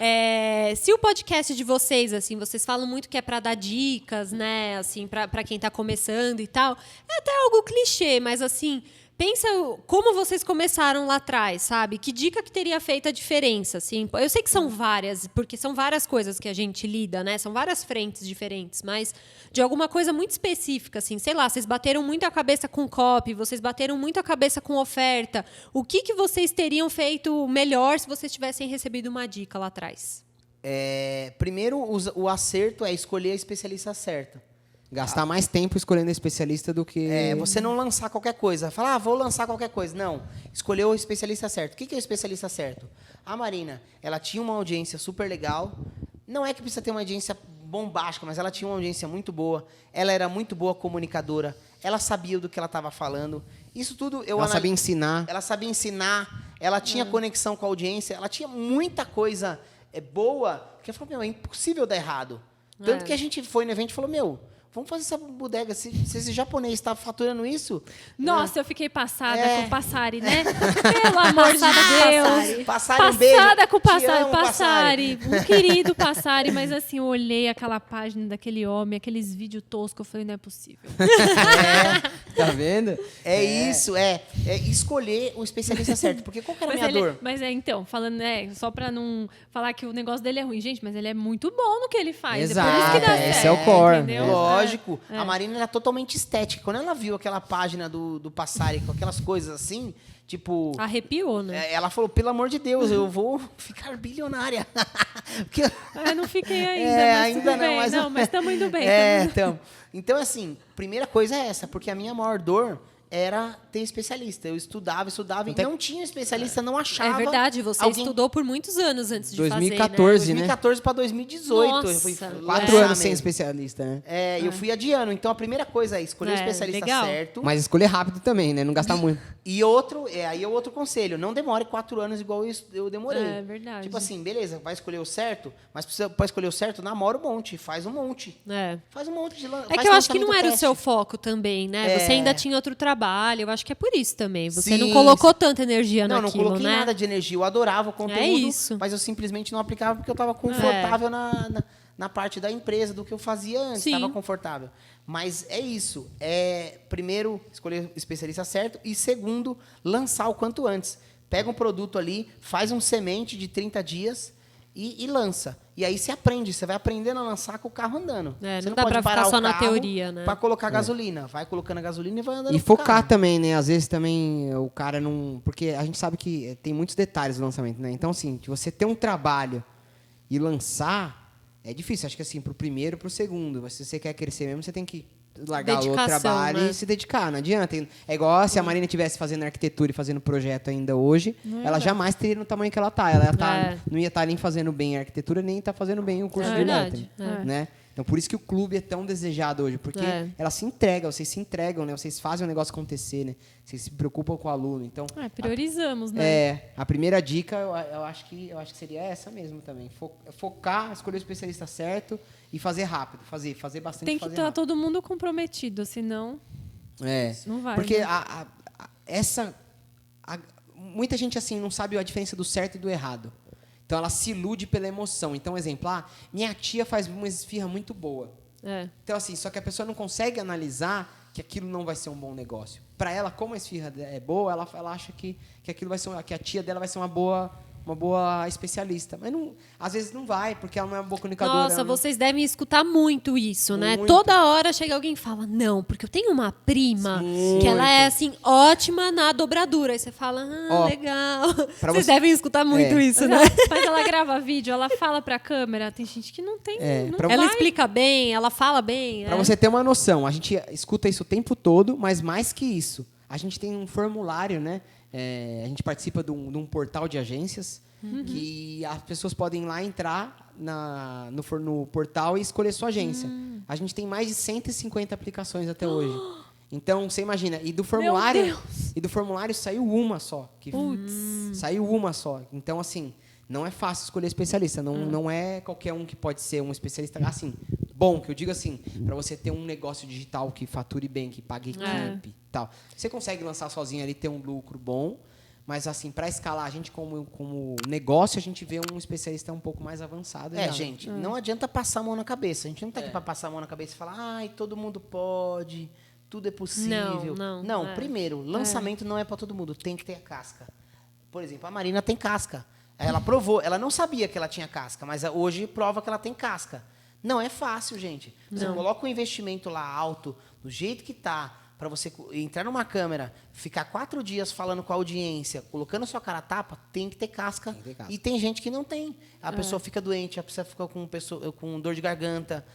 Se o podcast de vocês, assim, vocês falam muito que é pra dar dicas, né, assim, pra quem tá começando e tal, é até algo clichê, mas assim, pensa como vocês começaram lá atrás, sabe? Que dica que teria feito a diferença, assim? Eu sei que são várias, porque são várias coisas que a gente lida, né? São várias frentes diferentes, mas de alguma coisa muito específica, assim, sei lá, vocês bateram muito a cabeça com copy, vocês bateram muito a cabeça com oferta. O que vocês teriam feito melhor se vocês tivessem recebido uma dica lá atrás? Primeiro, o acerto é escolher a especialista certa. Gastar mais tempo escolhendo especialista do que... Você não lançar qualquer coisa. Falar, vou lançar qualquer coisa. Não. Escolheu o especialista certo. O que é o especialista certo? A Marina, ela tinha uma audiência super legal. Não é que precisa ter uma audiência bombástica, mas ela tinha uma audiência muito boa. Ela era muito boa comunicadora. Ela sabia do que ela estava falando. Isso tudo Ela sabia ensinar. Ela sabia ensinar. Ela tinha conexão com a audiência. Ela tinha muita coisa boa. Que eu falei, é impossível dar errado. Tanto que a gente foi no evento e falou, vamos fazer essa bodega. Se esse japonês está faturando isso... Nossa, eu fiquei passada com o Passari, né? Pelo amor de Deus. Passari, um beijo. Passada com o Te Passari. amo, Passari. Um querido Passari. Mas assim, eu olhei aquela página daquele homem, aqueles vídeos toscos, eu falei, não é possível. Tá vendo? Isso, escolher o especialista certo. Porque qual que era a minha dor? Então, falando, só pra não falar que o negócio dele é ruim, gente, mas ele é muito bom no que ele faz. Exato, é por isso que dá esse certo, é o core. entendeu? Lógico. A Marina era totalmente estética. Quando ela viu aquela página do Passari com aquelas coisas assim, tipo... Arrepiou, né? Ela falou, pelo amor de Deus, eu vou ficar bilionária. Porque... Não fiquei ainda, mas ainda tudo bem. mas Mas estamos indo bem. Então, assim, primeira coisa é essa, porque a minha maior dor era ter especialista. Eu estudava e não tinha especialista, não achava. É verdade, você alguém... estudou por muitos anos antes de 2014, fazer, né? 2014 para 2018. Eu fui Nossa. 4 anos sem especialista, né? eu fui adiando. Então, a primeira coisa é escolher o especialista legal. certo. Mas escolher rápido também, né? Não gastar muito. E outro, aí é outro conselho. Não demore 4 anos igual eu demorei. É verdade. Tipo assim, beleza, vai escolher o certo, mas para escolher o certo, namora um monte, faz um monte. É. Faz um monte de É que eu acho que não era o seu foco também, né? É. Você ainda tinha outro trabalho, eu acho que é por isso também. Você Sim, não colocou tanta energia Não, naquilo, não coloquei né? nada de energia. Eu adorava o conteúdo, isso. mas eu simplesmente não aplicava porque eu estava confortável na parte da empresa, do que eu fazia antes. Sim. Estava confortável. Mas é isso. Primeiro, escolher o especialista certo. E segundo, lançar o quanto antes. Pega um produto ali, faz um semente de 30 dias e lança. E aí você aprende. Você vai aprendendo a lançar com o carro andando. É, Você não dá pode pra parar ficar o só na carro teoria, né? Para colocar gasolina. Vai colocando a gasolina e vai andando E com o focar carro. também, né? Às vezes também o cara não... Porque a gente sabe que tem muitos detalhes do lançamento, né? Então, assim, de você ter um trabalho e lançar, é difícil. Acho que, assim, pro primeiro e pro segundo. Se você quer crescer mesmo, você tem que largar o Dedicação, trabalho né? e se dedicar. Não adianta. É igual se a Marina estivesse fazendo arquitetura e fazendo projeto ainda hoje, ela jamais teria no tamanho que ela tá. Ela não ia estar nem fazendo bem a arquitetura, nem tá fazendo bem o curso de verdade. elétrica, né? Então, por isso que o clube é tão desejado hoje, porque ela se entrega, vocês se entregam, né? Vocês fazem o negócio acontecer, né? Vocês se preocupam com o aluno. Então, Priorizamos, né? a primeira dica eu acho que seria essa mesmo também. Focar, escolher o especialista certo e fazer rápido, fazer bastante. Tem que estar todo mundo comprometido, senão não vai. Porque né? Muita gente assim não sabe a diferença do certo e do errado. Então ela se ilude pela emoção. Então, exemplar, minha tia faz uma esfirra muito boa. Então, assim, só que a pessoa não consegue analisar que aquilo não vai ser um bom negócio. Para ela, como a esfirra é boa, ela acha que aquilo vai ser que a tia dela vai ser uma boa especialista. Mas não, às vezes não vai, porque ela não é uma boa comunicadora. Nossa, vocês devem escutar muito isso, né? Muito. Toda hora chega alguém e fala, não, porque eu tenho uma prima que ela é, assim, ótima na dobradura. Aí você fala, legal. Vocês devem escutar muito isso, né? Mas ela grava vídeo, ela fala pra câmera. Tem gente que não tem. Não pra- Ela vai. explica bem, ela fala bem. Para você ter uma noção, a gente escuta isso o tempo todo, mas mais que isso, a gente tem um formulário, né? A gente participa de um portal de agências que as pessoas podem ir lá entrar no portal e escolher sua agência. A gente tem mais de 150 aplicações até hoje. Então, você imagina, e do formulário saiu uma só. Saiu uma só. Então, assim, não é fácil escolher especialista. Não é qualquer um que pode ser um especialista assim. Bom, que eu digo assim, para você ter um negócio digital que fature bem, que pague equipe e tal. Você consegue lançar sozinho ali, ter um lucro bom, mas assim, para escalar, a gente como negócio, a gente vê um especialista um pouco mais avançado. Gente, não adianta passar a mão na cabeça. A gente não tá aqui para passar a mão na cabeça e falar, ai, todo mundo pode, tudo é possível. Não. Primeiro, lançamento não é para todo mundo, tem que ter a casca. Por exemplo, a Marina tem casca. Ela provou, ela não sabia que ela tinha casca, mas hoje prova que ela tem casca. Não é fácil, gente. Você coloca um investimento lá alto, do jeito que tá, para você entrar numa câmera, ficar 4 dias falando com a audiência, colocando sua cara a tapa, tem que ter casca. E tem gente que não tem. A pessoa fica doente, a pessoa fica com dor de garganta,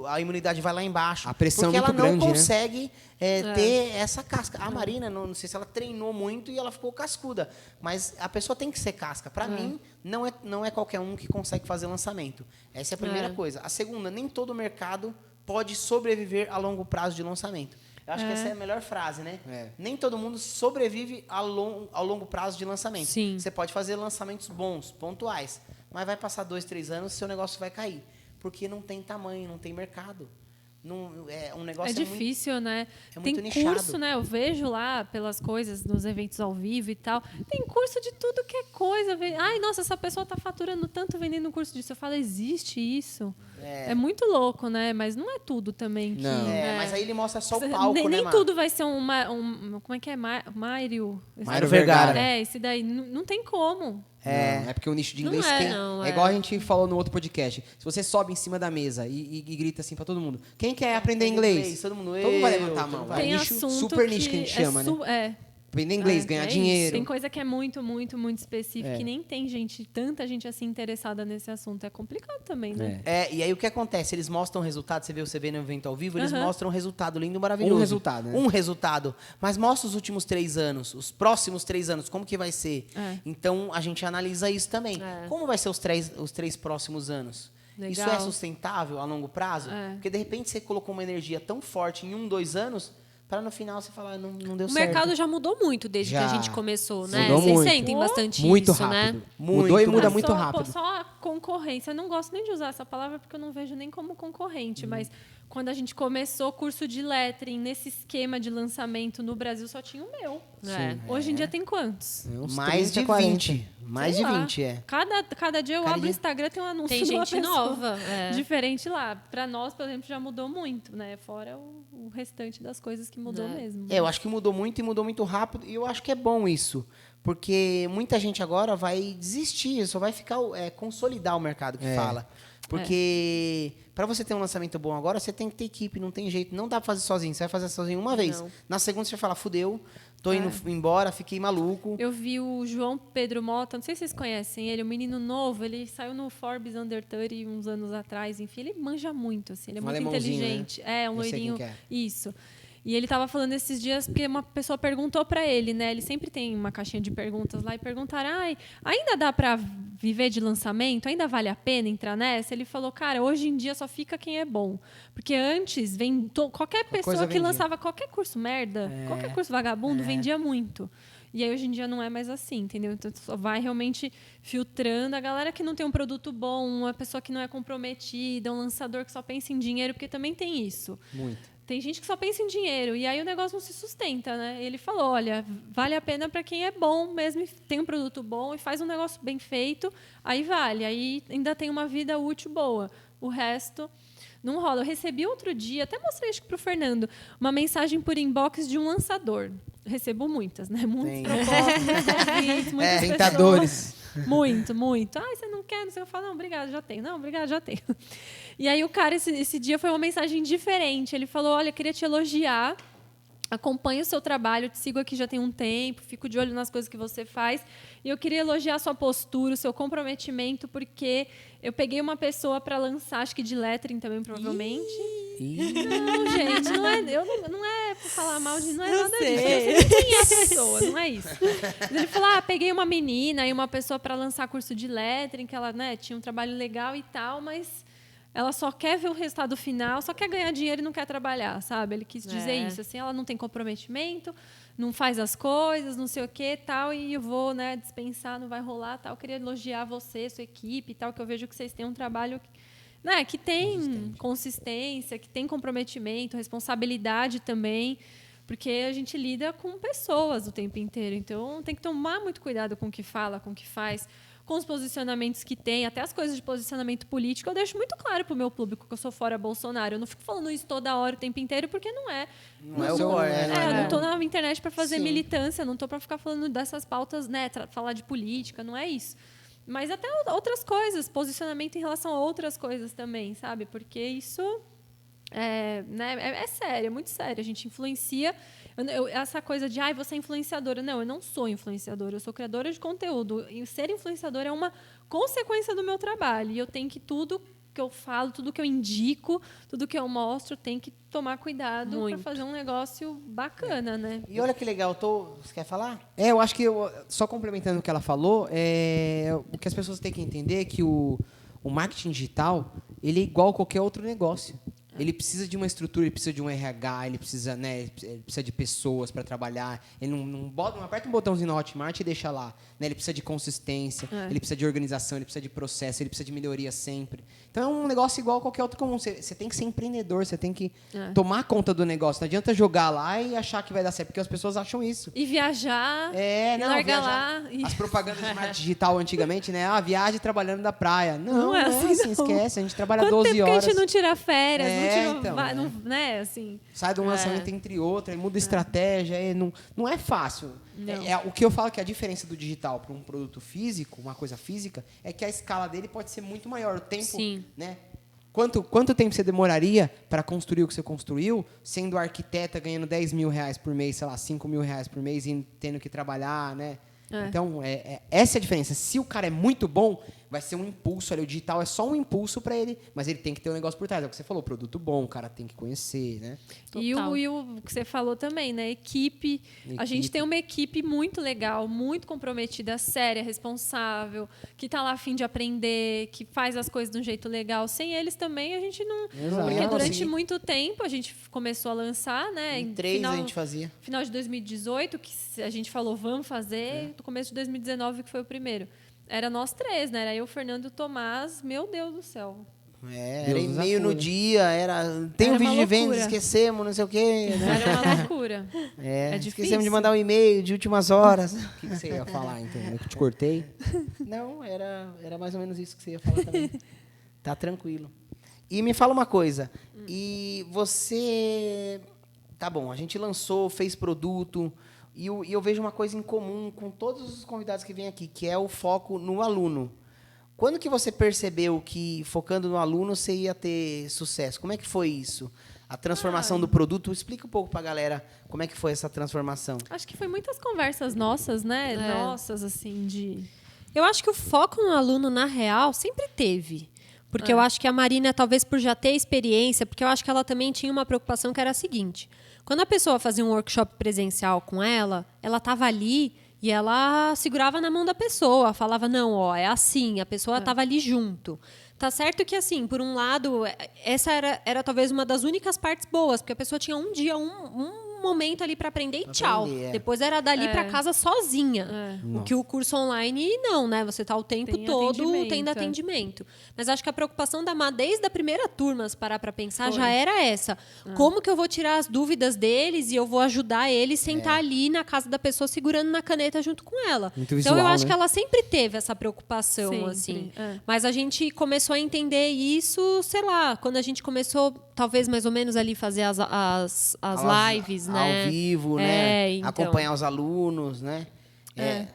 a imunidade vai lá embaixo. A pressão porque é muito ela não grande, né? consegue ter essa casca. A Marina, não sei se ela treinou muito e ela ficou cascuda, mas a pessoa tem que ser casca. Para mim, não é qualquer um que consegue fazer lançamento. Essa é a primeira coisa. A segunda, nem todo mercado pode sobreviver a longo prazo de lançamento. Eu acho que essa é a melhor frase, né? Nem todo mundo sobrevive ao longo prazo de lançamento. Sim. Você pode fazer lançamentos bons, pontuais, mas vai passar 2, 3 anos, seu negócio vai cair. Porque não tem tamanho, não tem mercado. Um negócio difícil, né? É Tem muito nichado. curso, né? Eu vejo lá pelas coisas, nos eventos ao vivo e tal. Tem curso de tudo que é coisa. Ai, nossa, essa pessoa está faturando tanto vendendo um curso disso. Eu falo, existe isso? É muito louco, né? Mas não é tudo também. Não. Mas aí ele mostra só o palco, Nem Mar? tudo vai ser como é que é? Mário Vergara. Esse daí. Não tem como. É porque o nicho de inglês é igual a gente falou no outro podcast. Se você sobe em cima da mesa e grita assim pra todo mundo, quem quer aprender inglês? Todo mundo vai levantar a mão. Tem É um nicho, assunto super nicho que a gente chama, né? aprender inglês, ganhar dinheiro. Tem coisa que é muito, muito, muito específica que nem tem tanta gente assim interessada nesse assunto. É complicado também, né? E aí o que acontece? Eles mostram o resultado, você vê no evento ao vivo, eles mostram um resultado lindo, maravilhoso. Um resultado, né? Um resultado. Mas mostra os últimos 3 anos, os próximos 3 anos, como que vai ser. Então, a gente analisa isso também. Como vai ser os 3 próximos anos? Legal. Isso é sustentável a longo prazo? Porque, de repente, você colocou uma energia tão forte em 1, 2 anos, para no final você falar, não deu O certo. mercado já mudou muito desde que a Já. gente começou, né? Mudou Vocês muito. sentem bastante Muito isso, rápido. né? Mudou e muda Mas muito só, rápido. Só a concorrência. Eu não gosto nem de usar essa palavra porque eu não vejo nem como concorrente, mas quando a gente começou o curso de lettering, nesse esquema de lançamento no Brasil, só tinha o meu. Hoje em dia tem quantos? Uns Mais 30, de 40. 20. Mais Sei de lá. 20, Cada dia eu Cada abro dia. o Instagram, tem um anúncio Tem de uma gente pessoa nova. diferente lá. Para nós, por exemplo, já mudou muito, né? Fora o restante das coisas que mudou mesmo. Eu acho que mudou muito e mudou muito rápido. E eu acho que é bom isso. Porque muita gente agora vai desistir, só vai ficar consolidar o mercado que fala. Porque para você ter um lançamento bom agora, você tem que ter equipe, não tem jeito. Não dá para fazer sozinho. Você vai fazer sozinho uma vez. Não. Na segunda você vai falar, fudeu, tô indo embora, fiquei maluco. Eu vi o João Pedro Mota, não sei se vocês conhecem ele, um menino novo, ele saiu no Forbes Under 30 uns anos atrás, enfim, ele manja muito, assim, ele é Um muito alemãozinho, inteligente. né? Um Eu sei loirinho, quem que é. isso. E ele estava falando esses dias porque uma pessoa perguntou para ele, né? Ele sempre tem uma caixinha de perguntas lá e perguntaram: ainda dá para viver de lançamento? Ainda vale a pena entrar nessa? Ele falou: cara, hoje em dia só fica quem é bom. Porque antes, qualquer pessoa coisa que vendia. lançava qualquer curso merda, qualquer curso vagabundo, vendia muito. E aí, hoje em dia, não é mais assim, entendeu? Então, só vai realmente filtrando a galera que não tem um produto bom, uma pessoa que não é comprometida, um lançador que só pensa em dinheiro, porque também tem isso. Muito. Tem gente que só pensa em dinheiro e aí o negócio não se sustenta, né? Ele falou, olha, vale a pena para quem é bom mesmo, tem um produto bom e faz um negócio bem feito, aí vale, aí ainda tem uma vida útil boa. O resto não rola. Eu recebi outro dia, até mostrei acho que pro Fernando, uma mensagem por inbox de um lançador. Recebo muitas, né? Muitas propostas, muitos convites, muitas Tentadores. pessoas. Muito, muito. Você não quer? Não sei. Eu falo, não, obrigado, já tenho. Não, obrigado, já tenho. E aí o cara, esse dia foi uma mensagem diferente. Ele falou, olha, queria te elogiar, acompanho o seu trabalho, te sigo aqui já tem um tempo, fico de olho nas coisas que você faz. E eu queria elogiar a sua postura, o seu comprometimento, porque eu peguei uma pessoa para lançar, acho que de lettering também, provavelmente. Não, gente, não é por falar mal de... Não é nada disso. Eu sei quem é a pessoa, não é isso. Mas ele falou, peguei uma menina e uma pessoa para lançar curso de lettering, que ela, né, tinha um trabalho legal e tal, mas ela só quer ver o resultado final, só quer ganhar dinheiro e não quer trabalhar, sabe? Ele quis dizer isso, assim, ela não tem comprometimento, não faz as coisas, não sei o quê, tal, e eu vou, né, dispensar, não vai rolar, tal. Eu queria elogiar você, sua equipe, tal, que eu vejo que vocês têm um trabalho que tem consistência, que tem comprometimento, responsabilidade também, porque a gente lida com pessoas o tempo inteiro. Então, tem que tomar muito cuidado com o que fala, com o que faz, com os posicionamentos que tem, até as coisas de posicionamento político, eu deixo muito claro para o meu público que eu sou fora Bolsonaro. Eu não fico falando isso toda hora, o tempo inteiro, porque não é. Não é o core, Eu não estou na internet para fazer Sim. militância, não estou para ficar falando dessas pautas, né, falar de política, não é isso. Mas até outras coisas, posicionamento em relação a outras coisas também, sabe? Porque isso é sério, é muito sério. A gente influencia. Essa coisa de, você é influenciadora. Não, eu não sou influenciadora, eu sou criadora de conteúdo. E ser influenciadora é uma consequência do meu trabalho. E eu tenho que tudo que eu falo, tudo que eu indico, tudo que eu mostro, tem que tomar cuidado para fazer um negócio bacana, né? E olha que legal, você quer falar? Eu acho que, só complementando o que ela falou, o que as pessoas têm que entender é que o marketing digital, ele é igual a qualquer outro negócio. Ele precisa de uma estrutura, ele precisa de um RH, ele precisa de pessoas para trabalhar. Ele não aperta um botãozinho na Hotmart e deixa lá. Né? Ele precisa de consistência, ele precisa de organização, ele precisa de processo, ele precisa de melhoria sempre. Então, é um negócio igual a qualquer outro comum. Você tem que ser empreendedor, você tem que tomar conta do negócio. Não adianta jogar lá e achar que vai dar certo, porque as pessoas acham isso. E viajar, largar lá. As propagandas de marketing digital antigamente, né? Viagem trabalhando da praia. Não é assim, não. esquece. A gente trabalha Quanto 12 tempo horas. que a gente não tira férias, Então, assim. Sai de um lançamento entre outro, aí muda estratégia, aí não é fácil. Não. O que eu falo que a diferença do digital para um produto físico, uma coisa física, é que a escala dele pode ser muito maior. O tempo, Sim. né? Quanto tempo você demoraria para construir o que você construiu, sendo arquiteta, ganhando 10 mil reais por mês, sei lá, 5 mil reais por mês e tendo que trabalhar, né? Então, essa é a diferença. Se o cara é muito bom, vai ser um impulso ali. O digital é só um impulso para ele, mas ele tem que ter um negócio por trás. É o que você falou, produto bom, o cara tem que conhecer, né? E o que você falou também, né? Equipe. A gente tem uma equipe muito legal, muito comprometida, séria, responsável, que tá lá a fim de aprender, que faz as coisas de um jeito legal. Sem eles também a gente não... Exato. Porque Não, durante sim. muito tempo a gente começou a lançar, né? Em 3 a gente fazia. Final de 2018, que a gente falou, vamos fazer. No começo de 2019, que foi o primeiro. Era nós 3, né? Era eu, Fernando e o Tomás. Meu Deus do céu. Era Deus e-mail nos no dia, tem um Era uma vídeo de venda, loucura. esquecemos, não sei o quê. Né? Era uma loucura. Esquecemos difícil. de mandar um e-mail de últimas horas. O que você ia falar, então? Eu te cortei. Não, era mais ou menos isso que você ia falar também. Tá tranquilo. E me fala uma coisa. E você... Tá bom, a gente lançou, fez produto... E eu vejo uma coisa em comum com todos os convidados que vêm aqui, que é o foco no aluno. Quando que você percebeu que, focando no aluno, você ia ter sucesso? Como é que foi isso? A transformação do produto? Explica um pouco para a galera como é que foi essa transformação. Acho que foi muitas conversas nossas, né? É. Nossas, assim, de... Eu acho que o foco no aluno, na real, sempre teve. Porque eu acho que a Marina, talvez por já ter experiência, porque eu acho que ela também tinha uma preocupação que era a seguinte. Quando a pessoa fazia um workshop presencial com ela estava ali e ela segurava na mão da pessoa, falava, não, ó, é assim, a pessoa estava ali junto. Tá certo que, assim, por um lado, essa era talvez uma das únicas partes boas, porque a pessoa tinha um dia, um momento ali para aprender e tchau. Depois era dali para casa sozinha. O que o curso online não, né? Você tá o tempo Tem todo atendimento, tendo atendimento. Mas acho que a preocupação da Má, desde a primeira turma, se parar para pensar, já era essa. Como que eu vou tirar as dúvidas deles e eu vou ajudar eles sem estar ali na casa da pessoa segurando na caneta junto com ela. Muito Então, eu visual, acho né? que ela sempre teve essa preocupação, Sempre, assim. é. Mas a gente começou a entender isso, sei lá, quando a gente começou, talvez mais ou menos ali, fazer as lives, né? Ao vivo, É, né? então. Acompanhar os alunos, né?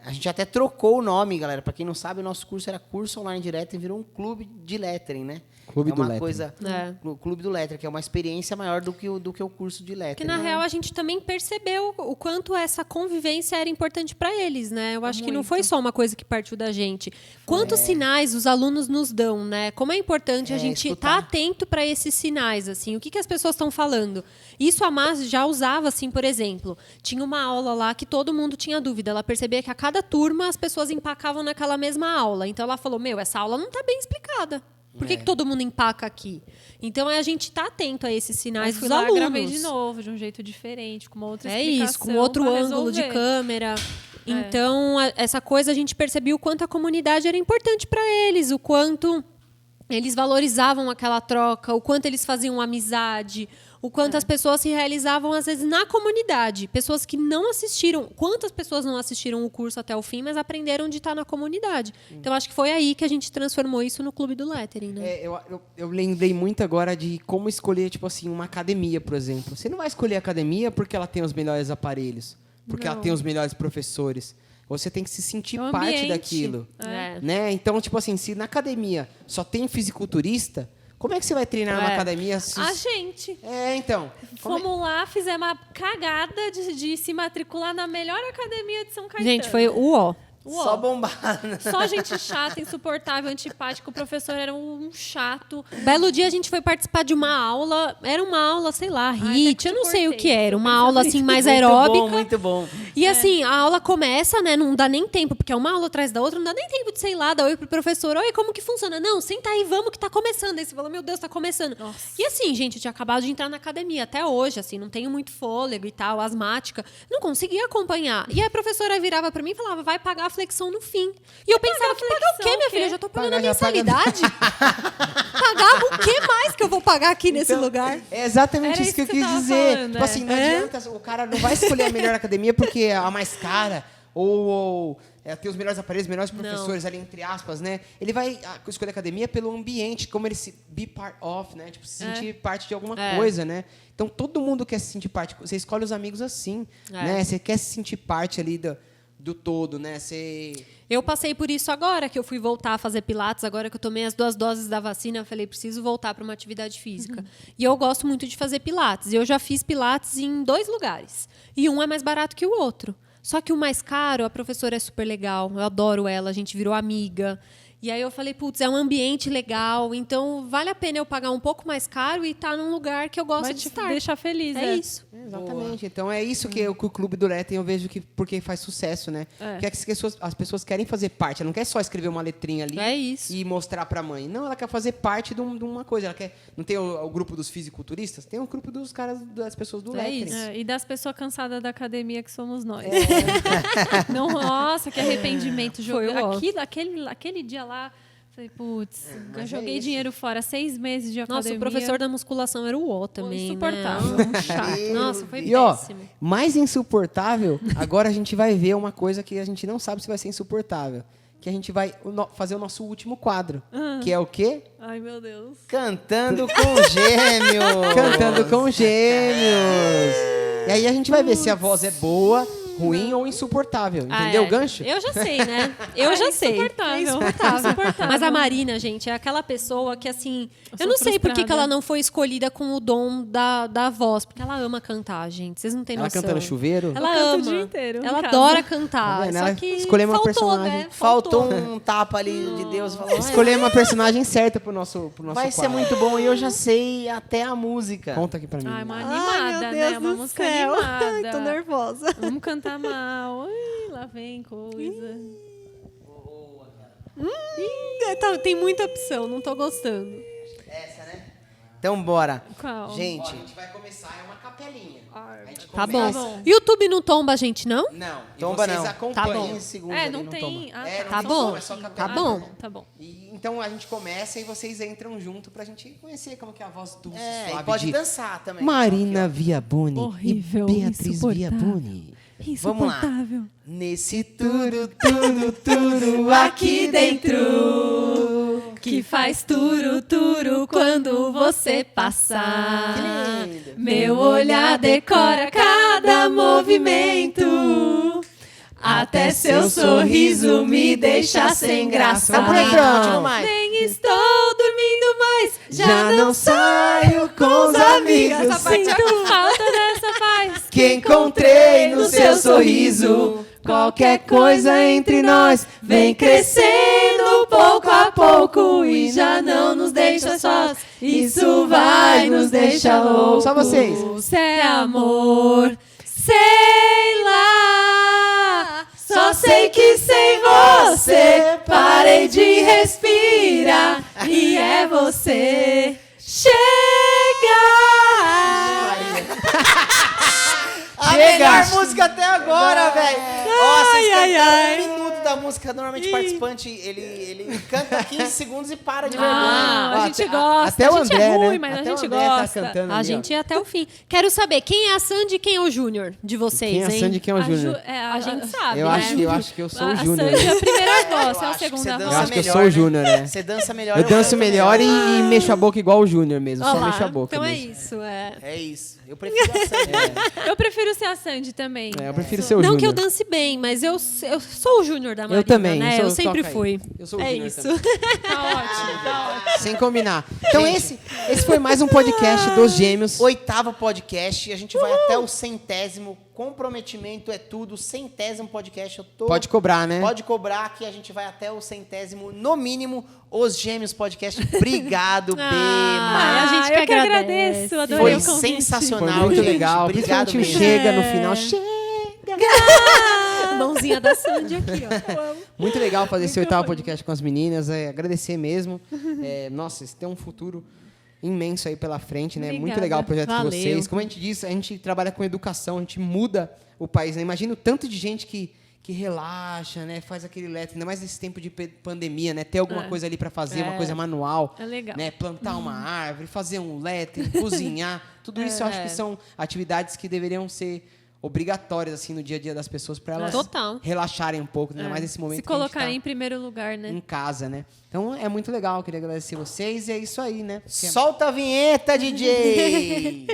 A gente até trocou o nome, galera. Para quem não sabe, o nosso curso era Curso Online Direto e virou um clube de lettering, né? Clube é do uma lettering. coisa... É. Clube do lettering, que é uma experiência maior do que o curso de lettering. Porque, na real, a gente também percebeu o quanto essa convivência era importante para eles, né? Eu acho que não foi só uma coisa que partiu da gente. Quantos sinais os alunos nos dão, né? Como é importante a gente estar atento para esses sinais, assim. O que as pessoas estão falando? Isso a Mas já usava, assim, por exemplo. Tinha uma aula lá que todo mundo tinha dúvida. Ela percebia que a cada turma as pessoas empacavam naquela mesma aula. Então, ela falou, essa aula não está bem explicada. Por que todo mundo empaca aqui? Então, a gente está atento a esses sinais Aí dos fui lá, alunos. gravei de novo, de um jeito diferente, com uma outra É explicação. isso, com outro pra ângulo de resolver. câmera. Então, essa coisa a gente percebia o quanto a comunidade era importante para eles, o quanto eles valorizavam aquela troca, o quanto eles faziam amizade, o quanto as pessoas se realizavam, às vezes, na comunidade. Pessoas que não assistiram. Quantas pessoas não assistiram o curso até o fim, mas aprenderam de estar na comunidade? Então, acho que foi aí que a gente transformou isso no Clube do Lettering, né? Eu lembrei muito agora de como escolher, tipo assim, uma academia, por exemplo. Você não vai escolher a academia porque ela tem os melhores aparelhos, porque ela tem os melhores professores. Você tem que se sentir É o parte ambiente. daquilo. É. Né? Então, tipo assim, se na academia só tem fisiculturista, como é que você vai treinar numa academia? A gente. Então. Fomos lá, fizemos uma cagada de se matricular na melhor academia de São Caetano. Gente, foi o ó. Só bombado. Só gente chata, insuportável, antipática. O professor era um chato. Belo dia a gente foi participar de uma aula, era uma aula, sei lá, HIIT, eu não sei o que era, uma aula assim mais aeróbica. Muito bom. E assim, a aula começa, né, não dá nem tempo, porque é uma aula atrás da outra, não dá nem tempo de, sei lá, dar oi pro professor, oi, como que funciona? Não, senta aí, vamos que tá começando. Aí você fala, meu Deus, tá começando. Nossa. E assim, gente, eu tinha acabado de entrar na academia, até hoje, assim, não tenho muito fôlego e tal, asmática, não conseguia acompanhar. E aí a professora virava pra mim e falava, vai pagar a flexão no fim. E eu pensava, que pagar o quê, minha filha? Eu já tô pagando a mensalidade. Pagar o que mais que eu vou pagar aqui nesse lugar? É exatamente Era isso que eu isso que quis você tava dizer. falando, Tipo assim, não É. adianta, o cara não vai escolher a melhor academia porque é a mais cara, ou tem os melhores aparelhos, os melhores professores ali, entre aspas, né? Ele vai escolher a academia pelo ambiente, como ele se be part of, né? Tipo, se sentir parte de alguma coisa, né? Então, todo mundo quer se sentir parte. Você escolhe os amigos assim, né? Você quer se sentir parte ali do todo, né? Você... Eu passei por isso agora, que eu fui voltar a fazer pilates, agora que eu tomei as 2 doses da vacina, eu falei, preciso voltar para uma atividade física. E eu gosto muito de fazer pilates. E eu já fiz pilates em 2 lugares. E um é mais barato que o outro. Só que o mais caro, a professora é super legal, eu adoro ela, a gente virou amiga. E aí eu falei, putz, é um ambiente legal, então vale a pena eu pagar um pouco mais caro e estar num lugar que eu gosto Vai de te estar. deixar feliz, É isso. Exatamente. Então é isso que o Clube do Letem eu vejo que porque faz sucesso, né? Que as pessoas querem fazer parte. Ela não quer só escrever uma letrinha ali É isso. e mostrar pra mãe. Não, ela quer fazer parte de uma coisa. Ela quer. Não tem o grupo dos fisiculturistas? Tem o grupo dos caras, das pessoas do É Letem. isso. E das pessoas cansadas da academia que somos nós. Não, nossa, que arrependimento. Foi o ó. Aquele dia lá, falei, putz, eu mas joguei é isso. dinheiro fora, 6 meses de academia. Nossa, o professor da musculação era o ó também, insuportável, né? um chato. Nossa, foi E ó, péssimo. mais insuportável, agora a gente vai ver uma coisa que a gente não sabe se vai ser insuportável. Que a gente vai fazer o nosso último quadro. Que é o quê? Ai, meu Deus. Cantando com gêmeos. Cantando com gêmeos. E aí a gente vai ver se a voz é boa, ruim ou insuportável. Entendeu o gancho? Eu já sei, né? Eu já sei. Insuportável. É insuportável. Insuportável. Mas a Marina, gente, é aquela pessoa que, assim... Eu sou não sei por que frustrada. ela não foi escolhida com o dom da voz. Porque ela ama cantar, gente. Vocês não têm Ela noção. canta no chuveiro? Ela Eu canto ama. o dia inteiro em Ela casa. adora cantar. Tá vendo? Só Ela que escolheu uma faltou, personagem. né? Faltou um tapa ali de Deus. Falou, Escolher uma personagem certa pro nosso vai ser quadro. muito bom e eu já sei até a música. Conta aqui pra mim. Ai, uma animada, né? Uma música animada. nervosa. Vamos cantar mal. Ai, lá vem coisa. Tem muita opção, não tô gostando. Essa, né? Então bora. Qual? Ó, Gente, a gente vai começar, é uma capelinha. A gente Tá começa- bom. YouTube não tomba a gente, não? Não, e tomba vocês não. acompanham. Tá bom. 15 segundos É, ali, não tomba. tem. Ah, É, não Tá tem bom. som, é só Tá capela. bom. Tá bom. E, então a gente começa e vocês entram junto pra gente conhecer como que é a voz do É, suave e pode de dançar também. Marina Viaboni Horrível, e Beatriz insuportável. Viaboni. Vamos lá. Insuportável. Nesse tudo aqui dentro. Que faz turu quando você passar. Que lindo. Meu olhar decora cada movimento. Até seu sorriso me deixa sem graça. Vamos pro refrão, continua mais. Nem estou dormindo mais. Já não saio com os amigos. Sinto falta dessa paz Que encontrei no seu sorriso. Qualquer coisa entre nós vem crescendo pouco a pouco e já não nos deixa sós. Isso vai nos deixar loucos. Só vocês. Se é amor, sei lá. Só sei que sem você parei de respirar e é você. chegar. A melhor música até agora, velho. Ó, vocês cantaram um minuto da música. Normalmente o participante, ele canta 15 segundos e para de vergonha. Ah, Ó, a gente até- gosta. até A o gente André, é ruim, né? mas Até a o gente André tá gosta. cantando A ali, ó. gente ia até o fim. Quero saber quem é a Sandy e quem é o Júnior de vocês, Quem é a hein? Sandy e quem é o Júnior? A gente sabe, Eu né? acho que eu sou o A Júnior. Sandy é a primeira voz, Eu é a acho que você segunda dança Eu voz. acho que eu melhor, sou o né? Júnior, né? Você dança melhor. Eu danço canto melhor e mexo a boca igual o Júnior mesmo. Só Olha lá. mexo a boca. Então é mesmo. isso, é. É isso. Eu prefiro a Sandy. Eu prefiro ser a Sandy também. É, eu prefiro ser o Não Júnior. que eu dance bem, mas eu sou o Júnior da Marina, Eu também. né? Eu sou- sempre toca aí. fui. Eu sou o É Júnior isso. também. Tá ótimo, tá ótimo. Sem combinar. Então esse foi mais um podcast dos Gêmeos. 8º podcast. A gente vai até o 100º. Comprometimento é tudo. 100º podcast. Eu tô... Pode cobrar, né? Pode cobrar que a gente vai até o 100º, no mínimo, os Gêmeos Podcast. Obrigado, Ah, Bema. a gente que eu que agradece. agradeço. Adorei Foi o convite. Foi sensacional, muito gente. legal. Obrigado Principalmente o mesmo. Chega no É. final. Chega! Mãozinha da Sandy aqui, ó. Muito legal fazer esse 8º podcast com as meninas. Agradecer mesmo. Nossa, vocês têm um futuro imenso aí pela frente, né? Obrigada. Muito legal o projeto Valeu. de vocês. Como a gente disse, a gente trabalha com educação, a gente muda o país, né? Imagina o tanto de gente que relaxa, né? Faz aquele letre, ainda mais nesse tempo de pandemia, né? Ter alguma coisa ali para fazer, uma coisa manual. É legal. Né? Plantar uma árvore, fazer um letre, cozinhar. Tudo isso eu acho que são atividades que deveriam ser obrigatórias assim no dia a dia das pessoas para elas Total. relaxarem um pouco, ainda mais nesse momento Se que a gente colocar tá em primeiro lugar, né? em casa, né? Então é muito legal, queria agradecer vocês e é isso aí, né? Solta a vinheta, DJ!